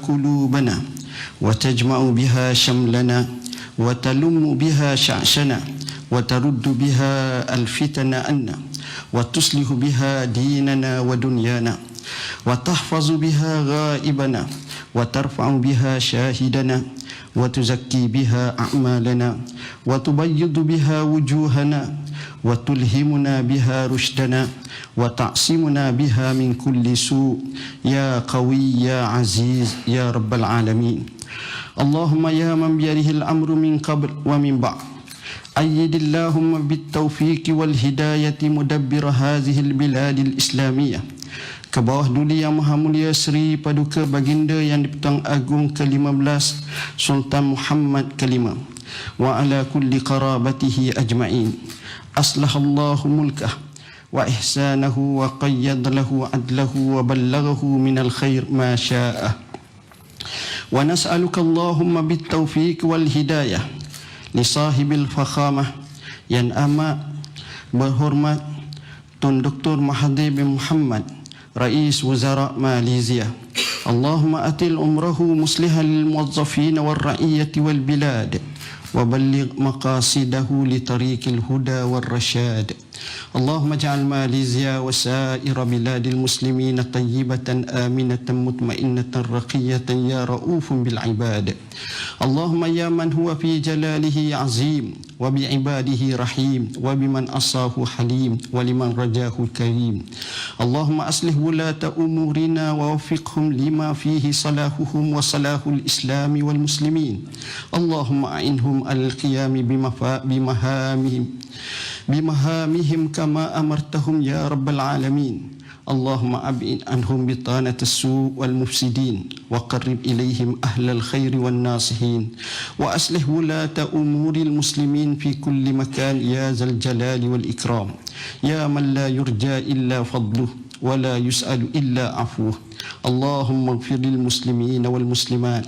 قلوبنا وتجمع بها شملنا وتلم بها شعشنا وترد بها الفتن عنا وتصلح بها ديننا ودنيانا وتحفظ بها غائبنا وترفع بها شاهدنا وتزكي بها أعمالنا وتبيض بها وجوهنا وتلهمنا بها رشدنا وتعصمنا بها من كل سوء يا قوي يا عزيز يا رب العالمين. اللهم يا من بيده الأمر من قبل ومن بعد أيد اللهم بالتوفيق والهداية مدبر هذه البلاد الإسلامية. Ke bawah duli yang maha mulia Seri Paduka Baginda Yang di-Pertuan Agong ke-15 Sultan Muhammad ke-5 wa ala kulli qarabatihi ajma'in. Aslahallahu mulkah wa ihsanahu wa qayyad lahu adlahu wa ballaghahu minal khair ma sya'ah. Wa nas'aluka Allahumma bit-tawfiq wal hidayah li sahibil fakhamah yang amat berhormat Tun Dr. Mahathir bin Muhammad Rais Wazara Malaysia. Allahumma atil umrahu muslihan lil muwazzafin wal ra'iyyati wal bilad wa balligh maqasidahu li tariqil huda wal rasyad. Allahumma ja'al Malaysia wa sa'ira biladil muslimin tayyibatan aminatan mutmainnatan raqiyatan ya ra'ufun bil ibad. Allahumma ya man huwa fi jalalihi azim wa bi ibadihi rahim wa biman asahu halim wa liman rajahu karim. Allahumma aslih wulata umurina wa wafiqhum lima fihi salahuhum wa salahul islami wal muslimin. Allahumma a'inhum al-qiyami bimahamihim kama amartahum ya rabbal alamin. Allahumma ab'id anhum bitanat as-su' wal mufsidin wa qarrib ilayhim ahlal khair wan nasihin wa aslih wulata umuril muslimin fi kulli makan ya zal jalali wal ikram ya man la yurja illa fadluh wa la yus'alu illa afuh. Allahumma ighfir lil muslimin wal muslimat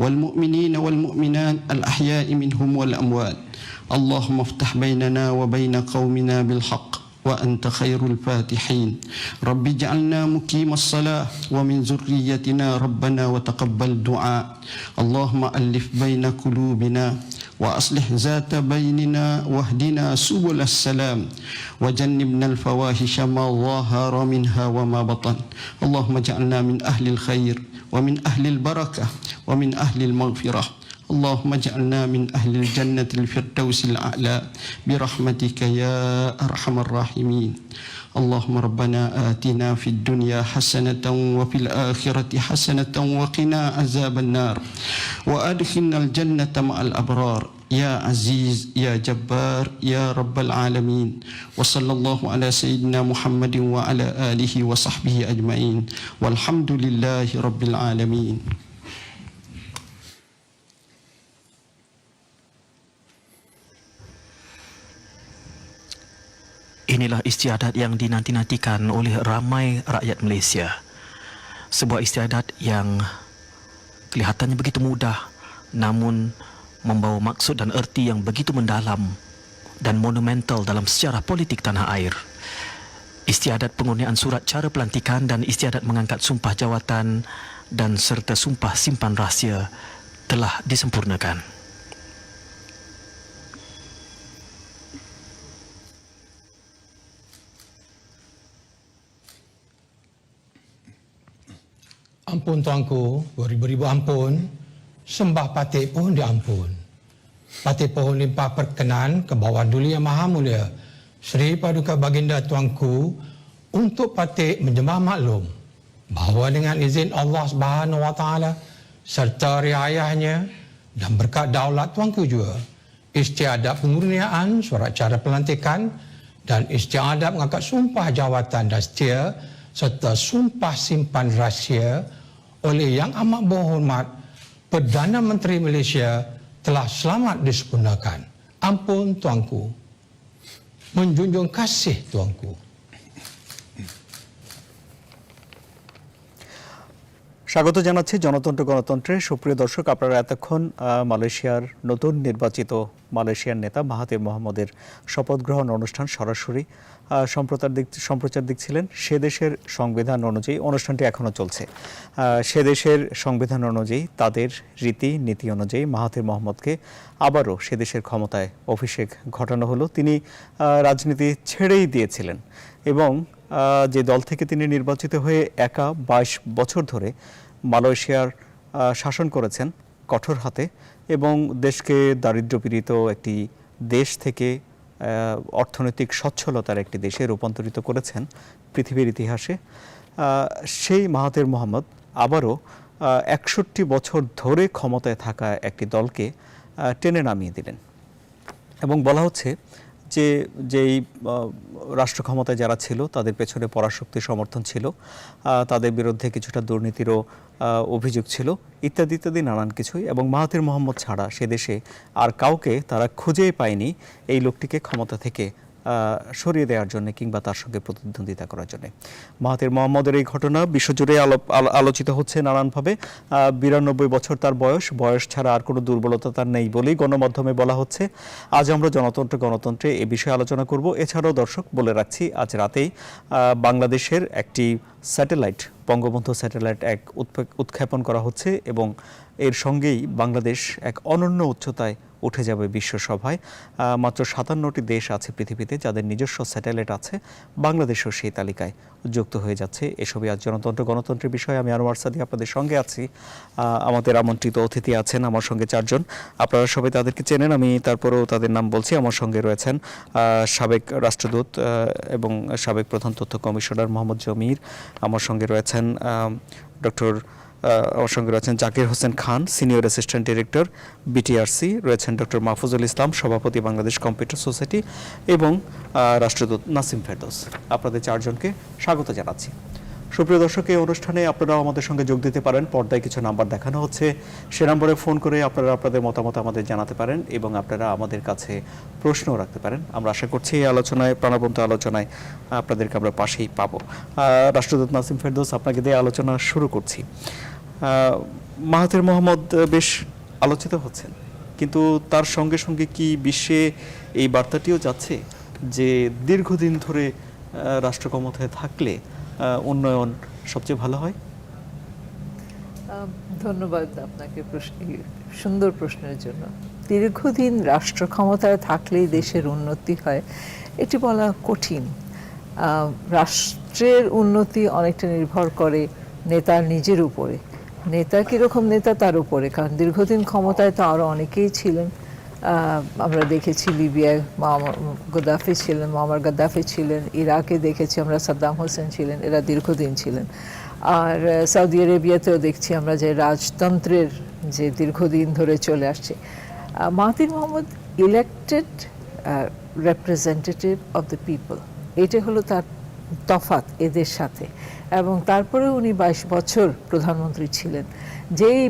wal mu'minin wal mu'minat al ahya'i minhum wal amwat. Allahumma iftah bainana wa baina qaumina bil haqq wa anta khairul fatihin. Rabbi ja'alna muqimas salah wa min zurriyyatina rabbana wa taqabbal du'a. Allahumma alif baina qulubina wa aslih zata bainina wahdina subulas salam wa jannibna al fawahisha ma dhahara minha wa ma batan. Allahumma ja'alna min ahli al khair wa min ahli al barakah wa min ahli al maghfirah. اللهم اجعلنا من أهل الجنة الفردوس الأعلى برحمتك يا أرحم الراحمين. اللهم ربنا آتنا في الدنيا حسنة وفي الآخرة حسنة وقنا عذاب النار وأدخلنا الجنة مع الأبرار يا عزيز يا جبار يا رب العالمين. وصلى الله على سيدنا محمد وعلى آله وصحبه أجمعين والحمد لله رب العالمين. Inilah istiadat yang dinanti-nantikan oleh ramai rakyat Malaysia. Sebuah istiadat yang kelihatannya begitu mudah, namun membawa maksud dan erti yang begitu mendalam dan monumental dalam sejarah politik tanah air. Istiadat pengurnian surat cara pelantikan dan istiadat mengangkat sumpah jawatan dan serta sumpah simpan rahsia telah disempurnakan. Ampun tuanku, beribu-ribu ampun, sembah patik pun diampun. Patik pohon limpah perkenan ke bawah duli yang maha mulia, Seri Paduka Baginda tuanku, untuk patik menjemah maklum bahawa dengan izin Allah Subhanahu Wa Taala serta riayahnya dan berkat daulat tuanku juga, istiadat pengurniaan surat cara pelantikan dan istiadat mengangkat sumpah jawatan dan setia serta sumpah simpan rahsia oleh Yang Amat Berhormat Perdana Menteri Malaysia telah selamat disempurnakan. Ampun tuanku, menjunjung kasih tuanku. স্বাগত জানাচ্ছি জনতন্ত্র গণতন্ত্রে। সুপ্রিয় দর্শক, আপনারা এতক্ষণ মালয়েশিয়ার নতুন নির্বাচিত মালয়েশিয়ার নেতা মাহাথির মোহাম্মদের শপথ গ্রহণ অনুষ্ঠান সরাসরি সম্প্রচার দেখছিলেন। সে দেশের সংবিধান অনুযায়ী অনুষ্ঠানটি এখনও চলছে। সে দেশের সংবিধান অনুযায়ী, তাদের রীতি নীতি অনুযায়ী মাহাথির মোহাম্মদকে আবারও সে দেশের ক্ষমতায় অভিষেক ঘটানো হলো। তিনি রাজনীতি ছেড়েই দিয়েছিলেন এবং যে দল থেকে তিনি নির্বাচিত হয়ে একা 22 বছর ধরে মালয়েশিয়ার শাসন করেছেন কঠোর হাতে এবং দেশকে দারিদ্র্যপীড়িত একটি দেশ থেকে অর্থনৈতিক সচ্ছলতার একটি দেশে রূপান্তরিত করেছেন পৃথিবীর ইতিহাসে। সেই মাহাথির মোহাম্মদ আবারও 61 বছর ধরে ক্ষমতায় থাকা একটি দলকে টেনে নামিয়ে দিলেন এবং বলা হচ্ছে যে যেই রাষ্ট্র ক্ষমতায় যারা ছিল তাদের পেছনে পরাশক্তির সমর্থন ছিল, তাদের বিরুদ্ধে কিছুটা দুর্নীতিরও অভিযোগ ছিল, ইত্যাদি ইত্যাদি নানান কিছুই। এবং মাহাথির মোহাম্মদ ছাড়া সে দেশে আর কাউকে তারা খুঁজেই পায়নি এই লোকটিকে ক্ষমতা থেকে সরিয়ে দেওয়ার জন্য কিংবা তার সঙ্গে প্রতিদ্বন্দ্বিতা করার জন্য। মাহাথির মোহাম্মদের এই ঘটনা বিশ্বজুড়ে আলোচিত হচ্ছে নানানভাবে। 92 বছর তার বয়স ছাড়া আর কোনো দুর্বলতা তার নেই বলেই গণমাধ্যমে বলা হচ্ছে। আজ আমরা গণতন্ত্রে এ বিষয়ে আলোচনা করব। এছাড়াও দর্শক বলে রাখছি, আজ রাতেই বাংলাদেশের একটি স্যাটেলাইট, বঙ্গবন্ধু স্যাটেলাইট এক উৎক্ষেপণ করা হচ্ছে এবং এর সঙ্গেই বাংলাদেশ এক অনন্য উচ্চতায় উঠে যাবে বিশ্ব সভায়। মাত্র 57টি দেশ আছে পৃথিবীতে যাদের নিজস্ব স্যাটেলাইট আছে, বাংলাদেশও সেই তালিকায় যুক্ত হয়ে যাচ্ছে। এসবই আজ গণতন্ত্রের বিষয়ে। আমি আনোয়ার সাদি আপনাদের সঙ্গে আছি। আমাদের আমন্ত্রিত অতিথি আছেন আমার সঙ্গে 4 জন। আপনারা সবাই তাদেরকে চেনেন, আমি তারপরেও তাদের নাম বলছি। আমার সঙ্গে রয়েছেন সাবেক রাষ্ট্রদূত এবং সাবেক প্রধান তথ্য কমিশনার মোহাম্মদ জমির। আমার সঙ্গে রয়েছেন আমার সঙ্গে রয়েছেন Zakir Hossain Khan, senior assistant director BTRC. রয়েছেন ডক্টর মাহফুজুল ইসলাম, সভাপতি বাংলাদেশ কম্পিউটার সোসাইটি, এবং রাষ্ট্রদূত নাসিম ফেরদৌস। আপনাদের 4 জনকে স্বাগত জানাচ্ছি। সুপ্রিয় দর্শক, এই অনুষ্ঠানে আপনারাও আমাদের সঙ্গে যোগ দিতে পারেন। পর্দায় কিছু নাম্বার দেখানো হচ্ছে, সে নম্বরে ফোন করে আপনারা আপনাদের মতামত আমাদের জানাতে পারেন এবং আপনারা আমাদের কাছে প্রশ্নও রাখতে পারেন। আমরা আশা করছি এই আলোচনায়, প্রাণবন্ত আলোচনায় আপনাদেরকে আমরা পাশেই পাবো। রাষ্ট্রদূত নাসিম ফেরদৌস, আপনাকে দিয়ে আলোচনা শুরু করছি। মাহাথির মোহাম্মদ বেশ আলোচিত হচ্ছেন, কিন্তু তার সঙ্গে সঙ্গে কি বিশ্বে এই বার্তাটিও যাচ্ছে যে দীর্ঘদিন ধরে রাষ্ট্র ক্ষমতায় থাকলে উন্নয়ন সবচেয়ে ভালো হয়? ধন্যবাদ আপনাকে সুন্দর প্রশ্নের জন্য। দীর্ঘদিন রাষ্ট্র ক্ষমতায় থাকলেই দেশের উন্নতি হয় এটি বলা কঠিন। রাষ্ট্রের উন্নতি অনেকটা নির্ভর করে নেতার নিজের উপরে। নেতা কীরকম নেতা তার উপরে, কারণ দীর্ঘদিন ক্ষমতায় তো আরও অনেকেই ছিলেন। আমরা দেখেছি লিবিয়ায় মুয়াম্মার গাদ্দাফি ছিলেন, ইরাকে দেখেছি আমরা সাদ্দাম হোসেন ছিলেন, এরা দীর্ঘদিন ছিলেন। আর সৌদি আরবিয়াতেও দেখছি আমরা যে রাজতন্ত্রের যে দীর্ঘদিন ধরে চলে আসছে। Mahathir Mohamad elected representative of the people, এটা হলো তার তফাৎ এদের সাথে। এবং তারপরে উনি 22 বছর প্রধানমন্ত্রী ছিলেন। যেই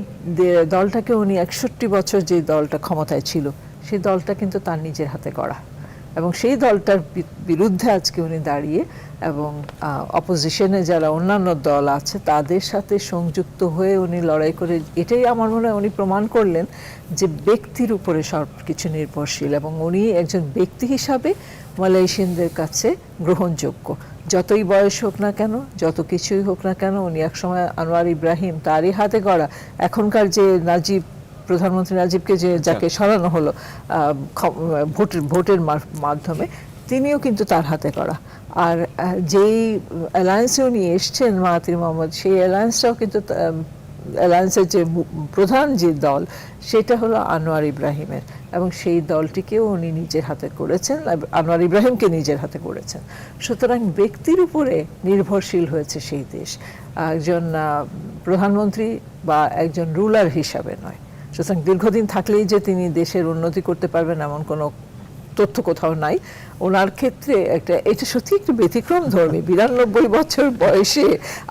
দলটাকে উনি 61 বছর যে দলটা ক্ষমতায় ছিল, সেই দলটা কিন্তু তার নিজের হাতে গড়া, এবং সেই দলটার বিরুদ্ধে আজকে উনি দাঁড়িয়ে এবং অপোজিশনে যারা অন্যান্য দল আছে তাদের সাথে সংযুক্ত হয়ে উনি লড়াই করে, এটাই আমার মনে হয় উনি প্রমাণ করলেন যে ব্যক্তির উপরে সব কিছু নির্ভরশীল এবং উনি একজন ব্যক্তি হিসাবে মালয়েশিয়ানদের কাছে গ্রহণযোগ্য। যতই বয়স হোক না কেন, যত কিছুই হোক না কেন, উনি একসময় আনোয়ার ইব্রাহিম তারই হাতে গড়া, এখনকার যে নাজিব, প্রধানমন্ত্রী নাজিবকে যাকে সরানো হলো ভোটের মাধ্যমে, তিনিও কিন্তু তার হাতে করা। আর যেই অ্যালায়েন্সে উনি এসছেন মাহাথির মোহাম্মদ, সেই অ্যালায়েন্সটাও কিন্তু অ্যালায়েন্সের যে প্রধান যে দল সেটা হলো আনোয়ার ইব্রাহিমের, এবং সেই দলটিকেও উনি নিজের হাতে করেছেন, আনোয়ার ইব্রাহিমকে নিজের হাতে করেছেন। সুতরাং ব্যক্তির উপরে নির্ভরশীল হয়েছে সেই দেশ, একজন প্রধানমন্ত্রী বা একজন রুলার হিসাবে নয়। সুতরাং দীর্ঘদিন থাকলেই যে তিনি দেশের উন্নতি করতে পারবেন এমন কোনো তথ্য কোথাও নাই। ওনার ক্ষেত্রে এটা সত্যি একটু ব্যতিক্রম ধর্মী, 92 বছর বয়সে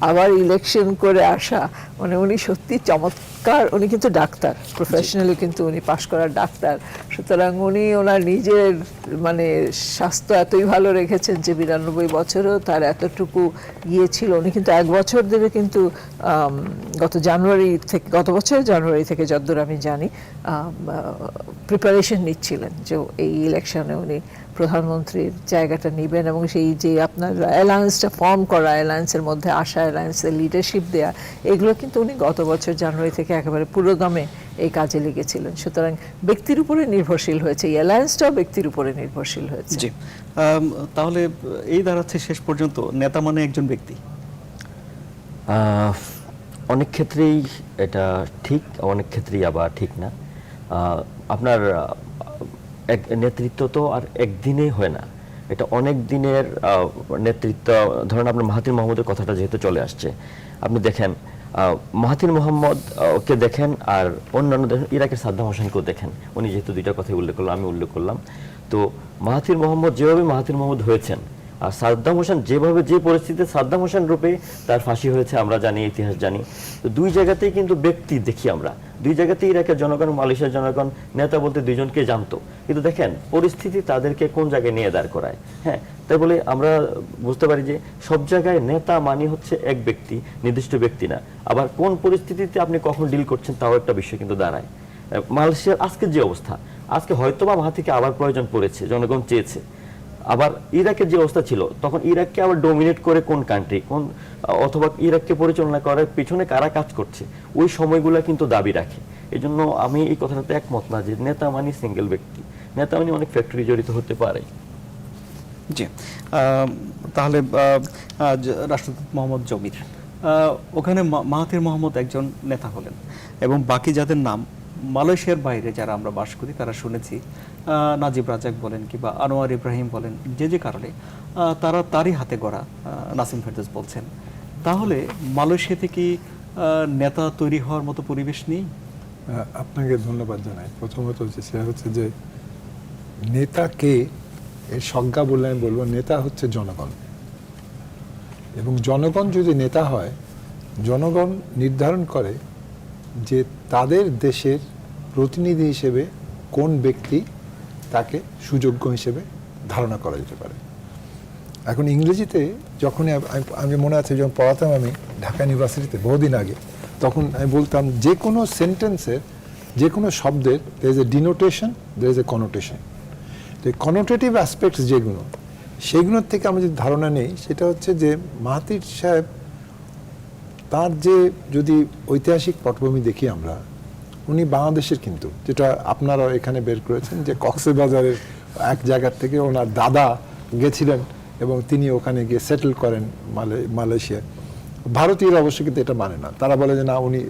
আবার ইলেকশন করে আসা, মানে উনি সত্যি চমৎকার সংস্কার, উনি কিন্তু ডাক্তার, প্রফেশনালি কিন্তু উনি পাশ করা ডাক্তার, সুতরাং উনি ওনার নিজের মানে স্বাস্থ্য এতই ভালো রেখেছেন যে 92 বছরও তার এতটুকু ইয়ে ছিল। উনি কিন্তু 1 বছর ধরে কিন্তু গত বছর জানুয়ারি থেকে যতদূর আমি জানি প্রিপারেশন নিচ্ছিলেন যে এই ইলেকশনে উনি প্রধানমন্ত্রীর জায়গাটা নেবেন, এবং সেই যে আপনার অ্যালায়েন্সটা ফর্ম করা, অ্যালায়েন্সের মধ্যে আসা, অ্যালায়েন্সের লিডারশিপ দেয়া, এগুলো কিন্তু উনি গত বছর জানুয়ারি থেকে একেবারে পুরোদমে এই কাজে লেগেছিলেন। সুতরাং ব্যক্তির উপরে নির্ভরশীল হয়েছে, এই অ্যালায়েন্সটাও ব্যক্তির উপরে নির্ভরশীল হয়েছে। জি, তাহলে এই দাঁড়াচ্ছে শেষ পর্যন্ত নেতা মানে একজন ব্যক্তি। অনেক ক্ষেত্রেই এটা ঠিক, অনেক ক্ষেত্রেই আবার ঠিক না। আপনার এক নেতৃত্ব তো আর একদিনেই হয় না, এটা অনেক দিনের নেতৃত্ব। ধরেন আপনার মাহাথির মোহাম্মদের কথাটা যেহেতু চলে আসছে, আপনি দেখেন মাহাথির মোহাম্মদ কে দেখেন আর অন্যান্য দেখেন, ইরাকের সাদ্দাম হোসেনকেও দেখেন। উনি যেহেতু দুইটা কথাই উল্লেখ করলাম, আমি উল্লেখ করলাম, তো মাহাথির মোহাম্মদ যেভাবে মাহাথির মোহাম্মদ হয়েছেন, আর সাদ্দাম হোসেন যেভাবে যে পরিস্থিতিতে সাদ্দাম হোসেন রূপে তার ফাঁসি হয়েছে আমরা জানি, ইতিহাস জানি। তো দুই জায়গাতেই কিন্তু ব্যক্তি দেখি আমরা, দুই জায়গাতেই ইরাকের জনগণ, মালয়েশিয়ার জনগণ নেতা বলতে দুইজনকে জানতো, কিন্তু দেখেন পরিস্থিতি তাদেরকে কোন জায়গায় নিয়ে দাঁড় করায়। হ্যাঁ, তাই বলে আমরা বুঝতে পারি যে সব জায়গায় নেতা মানে হচ্ছে এক ব্যক্তি, নির্দিষ্ট ব্যক্তি না। আবার কোন পরিস্থিতিতে আপনি কখন ডিল করছেন তাও একটা বিষয় কিন্তু দাঁড়ায়। মালয়েশিয়ার আজকের যে অবস্থা, আজকে হয়তোবা মাহাথিরকে আবার প্রয়োজন পড়েছে, জনগণ চেয়েছে। আবার ইরাকের যে অবস্থা ছিল, তখন ইরাককে আবার ডোমিনেট করে কোন কান্ট্রি, কোন অথবা ইরাককে পরিচালনা করার পিছনে কারা কাজ করছে, ওই সময়গুলো কিন্তু দাবি রাখে। এই জন্য আমি এই কথাটাতে একমত না যে নেতা মানে সিঙ্গেল ব্যক্তি, নেতা মানে অনেক ফ্যাক্টরি জড়িত হতে পারে। জি, তাহলে রাষ্ট্রদূত মোহাম্মদ জমির, ওখানে মাহাথির মোহাম্মদ একজন নেতা হলেন, এবং বাকি যাদের নাম মালয়েশিয়ার বাইরে যারা আমরা বাস করি তারা শুনেছি, নাজিব রাজাক বলেন কিংবা আনোয়ার ইব্রাহিম বলেন, যে কারণে তারা তারই হাতে গড়া, নাসিম ফেরদৌস বলছেন। তাহলে মালয়েশিয়াতে কি নেতা তৈরি হওয়ার মতো পরিবেশ নেই? আপনাকে ধন্যবাদ জানাই। প্রথমত সেটা হচ্ছে যে নেতাকে এর সংজ্ঞা বললে আমি বলবো নেতা হচ্ছে জনগণ, এবং জনগণ যদি নেতা হয়, জনগণ নির্ধারণ করে যে তাদের দেশের প্রতিনিধি হিসেবে কোন ব্যক্তি তাকে সুযোগ্য হিসেবে ধারণা করা যেতে পারে। এখন ইংরেজিতে যখন আমি মনে আছে যখন পড়াতাম আমি ঢাকা ইউনিভার্সিটিতে বহুদিন আগে, তখন আমি বলতাম যে কোনো সেন্টেন্সের যে কোনো শব্দের there is a ডিনোটেশন, there is a connotation. তো কনোটেটিভ অ্যাসপেক্টস যেগুলো, সেগুলোর থেকে আমরা যদি ধারণা নেই, সেটা হচ্ছে যে মাহাথির সাহেব তার যে যদি ঐতিহাসিক পটভূমি দেখি আমরা, উনি বাংলাদেশের কিন্তু, যেটা আপনারা এখানে বের করেছেন যে কক্সবাজারের এক জায়গার থেকে ওনার দাদা গেছিলেন এবং তিনি ওখানে গিয়ে সেটেল করেন মালয়েশিয়ায়। ভারতীয়রা অবশ্য কিন্তু এটা মানে না, তারা বলে যে না, উনি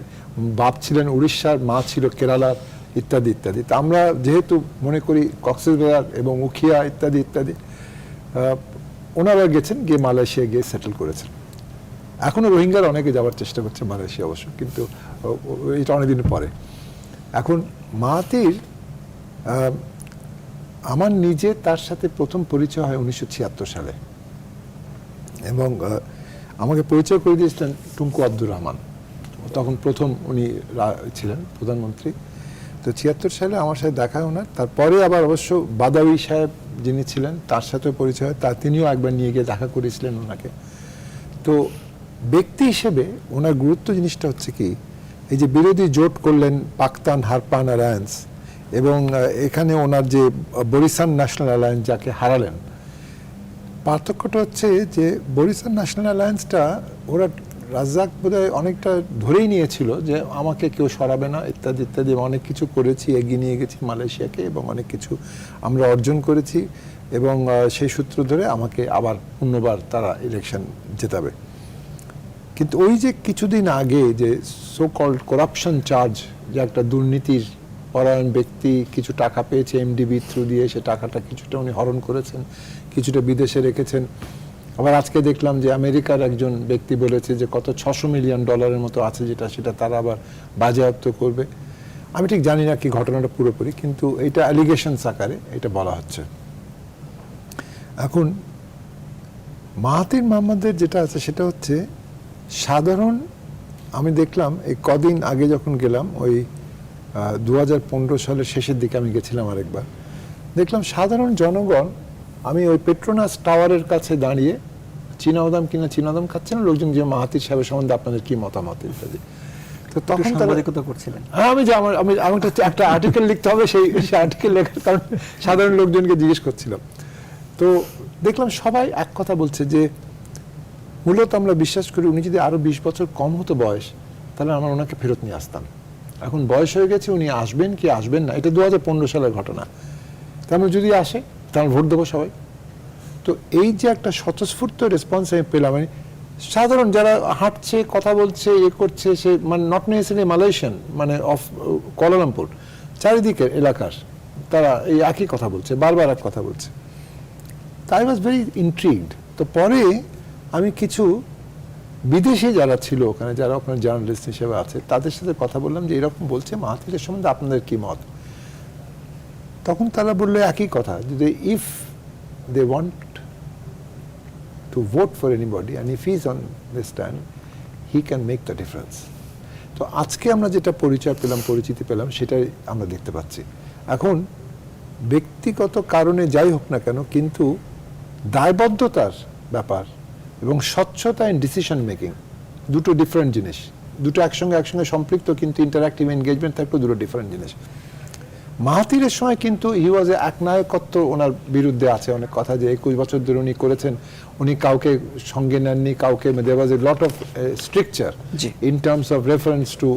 বাপ ছিলেন উড়িষ্যার, মা ছিল কেরালার, ইত্যাদি ইত্যাদি। তা আমরা যেহেতু মনে করি কক্সবাজার এবং উখিয়া ইত্যাদি ইত্যাদি, ওনারা গেছেন, গিয়ে মালয়েশিয়া গিয়ে সেটেল করেছেন। এখনও রোহিঙ্গারা অনেকে যাওয়ার চেষ্টা করছে মালয়েশিয়া অবশ্য, কিন্তু এটা অনেকদিন পরে। এখন মাহাথির, আমার নিজে তার সাথে প্রথম পরিচয় হয় 1976 সালে, এবং আমাকে পরিচয় করে দিয়েছিলেন টুঙ্কু আব্দুর রহমান, তখন প্রথম উনি ছিলেন প্রধানমন্ত্রী। তো 76 সালে আমার সাথে দেখা ওনার, তারপরে আবার অবশ্য বাদাউই সাহেব যিনি ছিলেন তার সাথেও পরিচয় হয়, তিনিও একবার নিয়ে গিয়ে দেখা করেছিলেন ওনাকে। তো ব্যক্তি হিসেবে ওনার গুরুত্ব জিনিসটা হচ্ছে কি, এই যে বিরোধী জোট করলেন পাকতান হারপান অ্যালায়েন্স, এবং এখানে ওনার যে বরিসান ন্যাশনাল অ্যালায়েন্স যাকে হারালেন, পার্থক্যটা হচ্ছে যে বরিসান ন্যাশনাল অ্যালায়েন্সটা ওরা রাজ্জাক বোধহয় অনেকটা ধরেই নিয়েছিল যে আমাকে কেউ সরাবে না ইত্যাদি ইত্যাদি, অনেক কিছু করেছি, এগিয়ে নিয়ে গেছি মালয়েশিয়াকে, এবং অনেক কিছু আমরা অর্জন করেছি, এবং সেই সূত্র ধরে আমাকে আবার অন্যবার তারা ইলেকশন জেতাবে। কিন্তু ওই যে কিছুদিন আগে যে সো কল্ড করাপশন চার্জ, যে একটা দুর্নীতির পরায়ণ ব্যক্তি কিছু টাকা পেয়েছে এমডিবি থ্রু দিয়ে, সে টাকাটা কিছুটা উনি হরণ করেছেন, কিছুটা বিদেশে রেখেছেন। আবার আজকে দেখলাম যে আমেরিকার একজন ব্যক্তি বলেছে যে কত $600 মিলিয়ন মতো আছে, সেটা তারা আবার বাজেয়াপ্ত করবে। আমি ঠিক জানি না কি ঘটনাটা পুরোপুরি, কিন্তু এটা অ্যালিগেশনস আকারে এটা বলা হচ্ছে। এখন মাহাথির মোহাম্মদের যেটা আছে সেটা হচ্ছে সাধারণ আমি দেখলাম এই কদিন আগে যখন গেলাম, ওই 2015 সালের শেষের দিকে আমি গেছিলাম আরেকবার, দেখলাম সাধারণ জনগণ, আমি ওই পেট্রোনাস টাওয়ারের কাছে দাঁড়িয়ে চীনাবাদাম কিনা চীনাবাদাম খাচ্ছেন লোকজন, যে মাহাথির সাহেবের সম্বন্ধে আপনাদের কি মতামত ইত্যাদি। তো তখন তারা সাংবাদিকতা করছিলেন। হ্যাঁ, আমি যে আমি একটা আর্টিকেল লিখতে হবে, সেই আর্টিকেল লেখার কারণ সাধারণ লোকজনকে জিজ্ঞেস করছিলাম। তো দেখলাম সবাই এক কথা বলছে যে মূলত আমরা বিশ্বাস করি উনি যদি আরো 20 বছর কম হতো বয়স, তাহলে আমরা ওনাকে ফেরত নিয়ে আসতাম। এখন বয়স হয়ে গেছে, উনি আসবেন কি আসবেন না, এটা 2015 সালের ঘটনা। তাহলে যদি আসে তাহলে ভোট দেবো সবাই। তো এই যে একটা স্বতঃস্ফূর্ত রেসপন্স আমি পেলাম, মানে সাধারণ যারা হাঁটছে, কথা বলছে, করছে, সে মানে নট নেসেসারি মালয়েশিয়ান, মানে অফ কুয়ালালামপুর, চারিদিকের এলাকার তারা এই একই কথা বলছে, বারবার এক কথা বলছে। তাই ওয়াজ ভেরি ইন্ট্রিগড। তো পরে আমি কিছু বিদেশি যারা ছিল ওখানে, যারা ওখানে জার্নালিস্ট হিসেবে আছে, তাদের সাথে কথা বললাম যে এরকম বলছে মাহাথিরের সম্বন্ধে আপনাদের কি মত। তখন তারা বললো একই কথা, যে if they want to vote for anybody and if he's on the stand, he can make the difference. তো আজকে আমরা যেটা পরিচয় পেলাম, পরিচিতি পেলাম, সেটাই আমরা দেখতে পাচ্ছি। এখন ব্যক্তিগত কারণে যাই হোক না কেন, কিন্তু দায়বদ্ধতার ব্যাপার এবং স্বচ্ছতা এন্ড ডিসিশন মেকিং দুটো ডিফারেন্ট জিনিস, দুটো একসঙ্গে সম্পৃক্ত, কিন্তু ইন্টারঅ্যাক্টিভ এনগেজমেন্ট থাকলে দুটো ডিফারেন্ট জিনিস। মাহাথিরের সময় কিন্তু হি ওয়াজ একনায়কত্ব ওনার বিরুদ্ধে আছে অনেক কথা, যে 21 বছর ধরে উনি করেছেন, উনি কাউকে সঙ্গে নেননি, কাউকে there was a lot of stricture in terms of reference to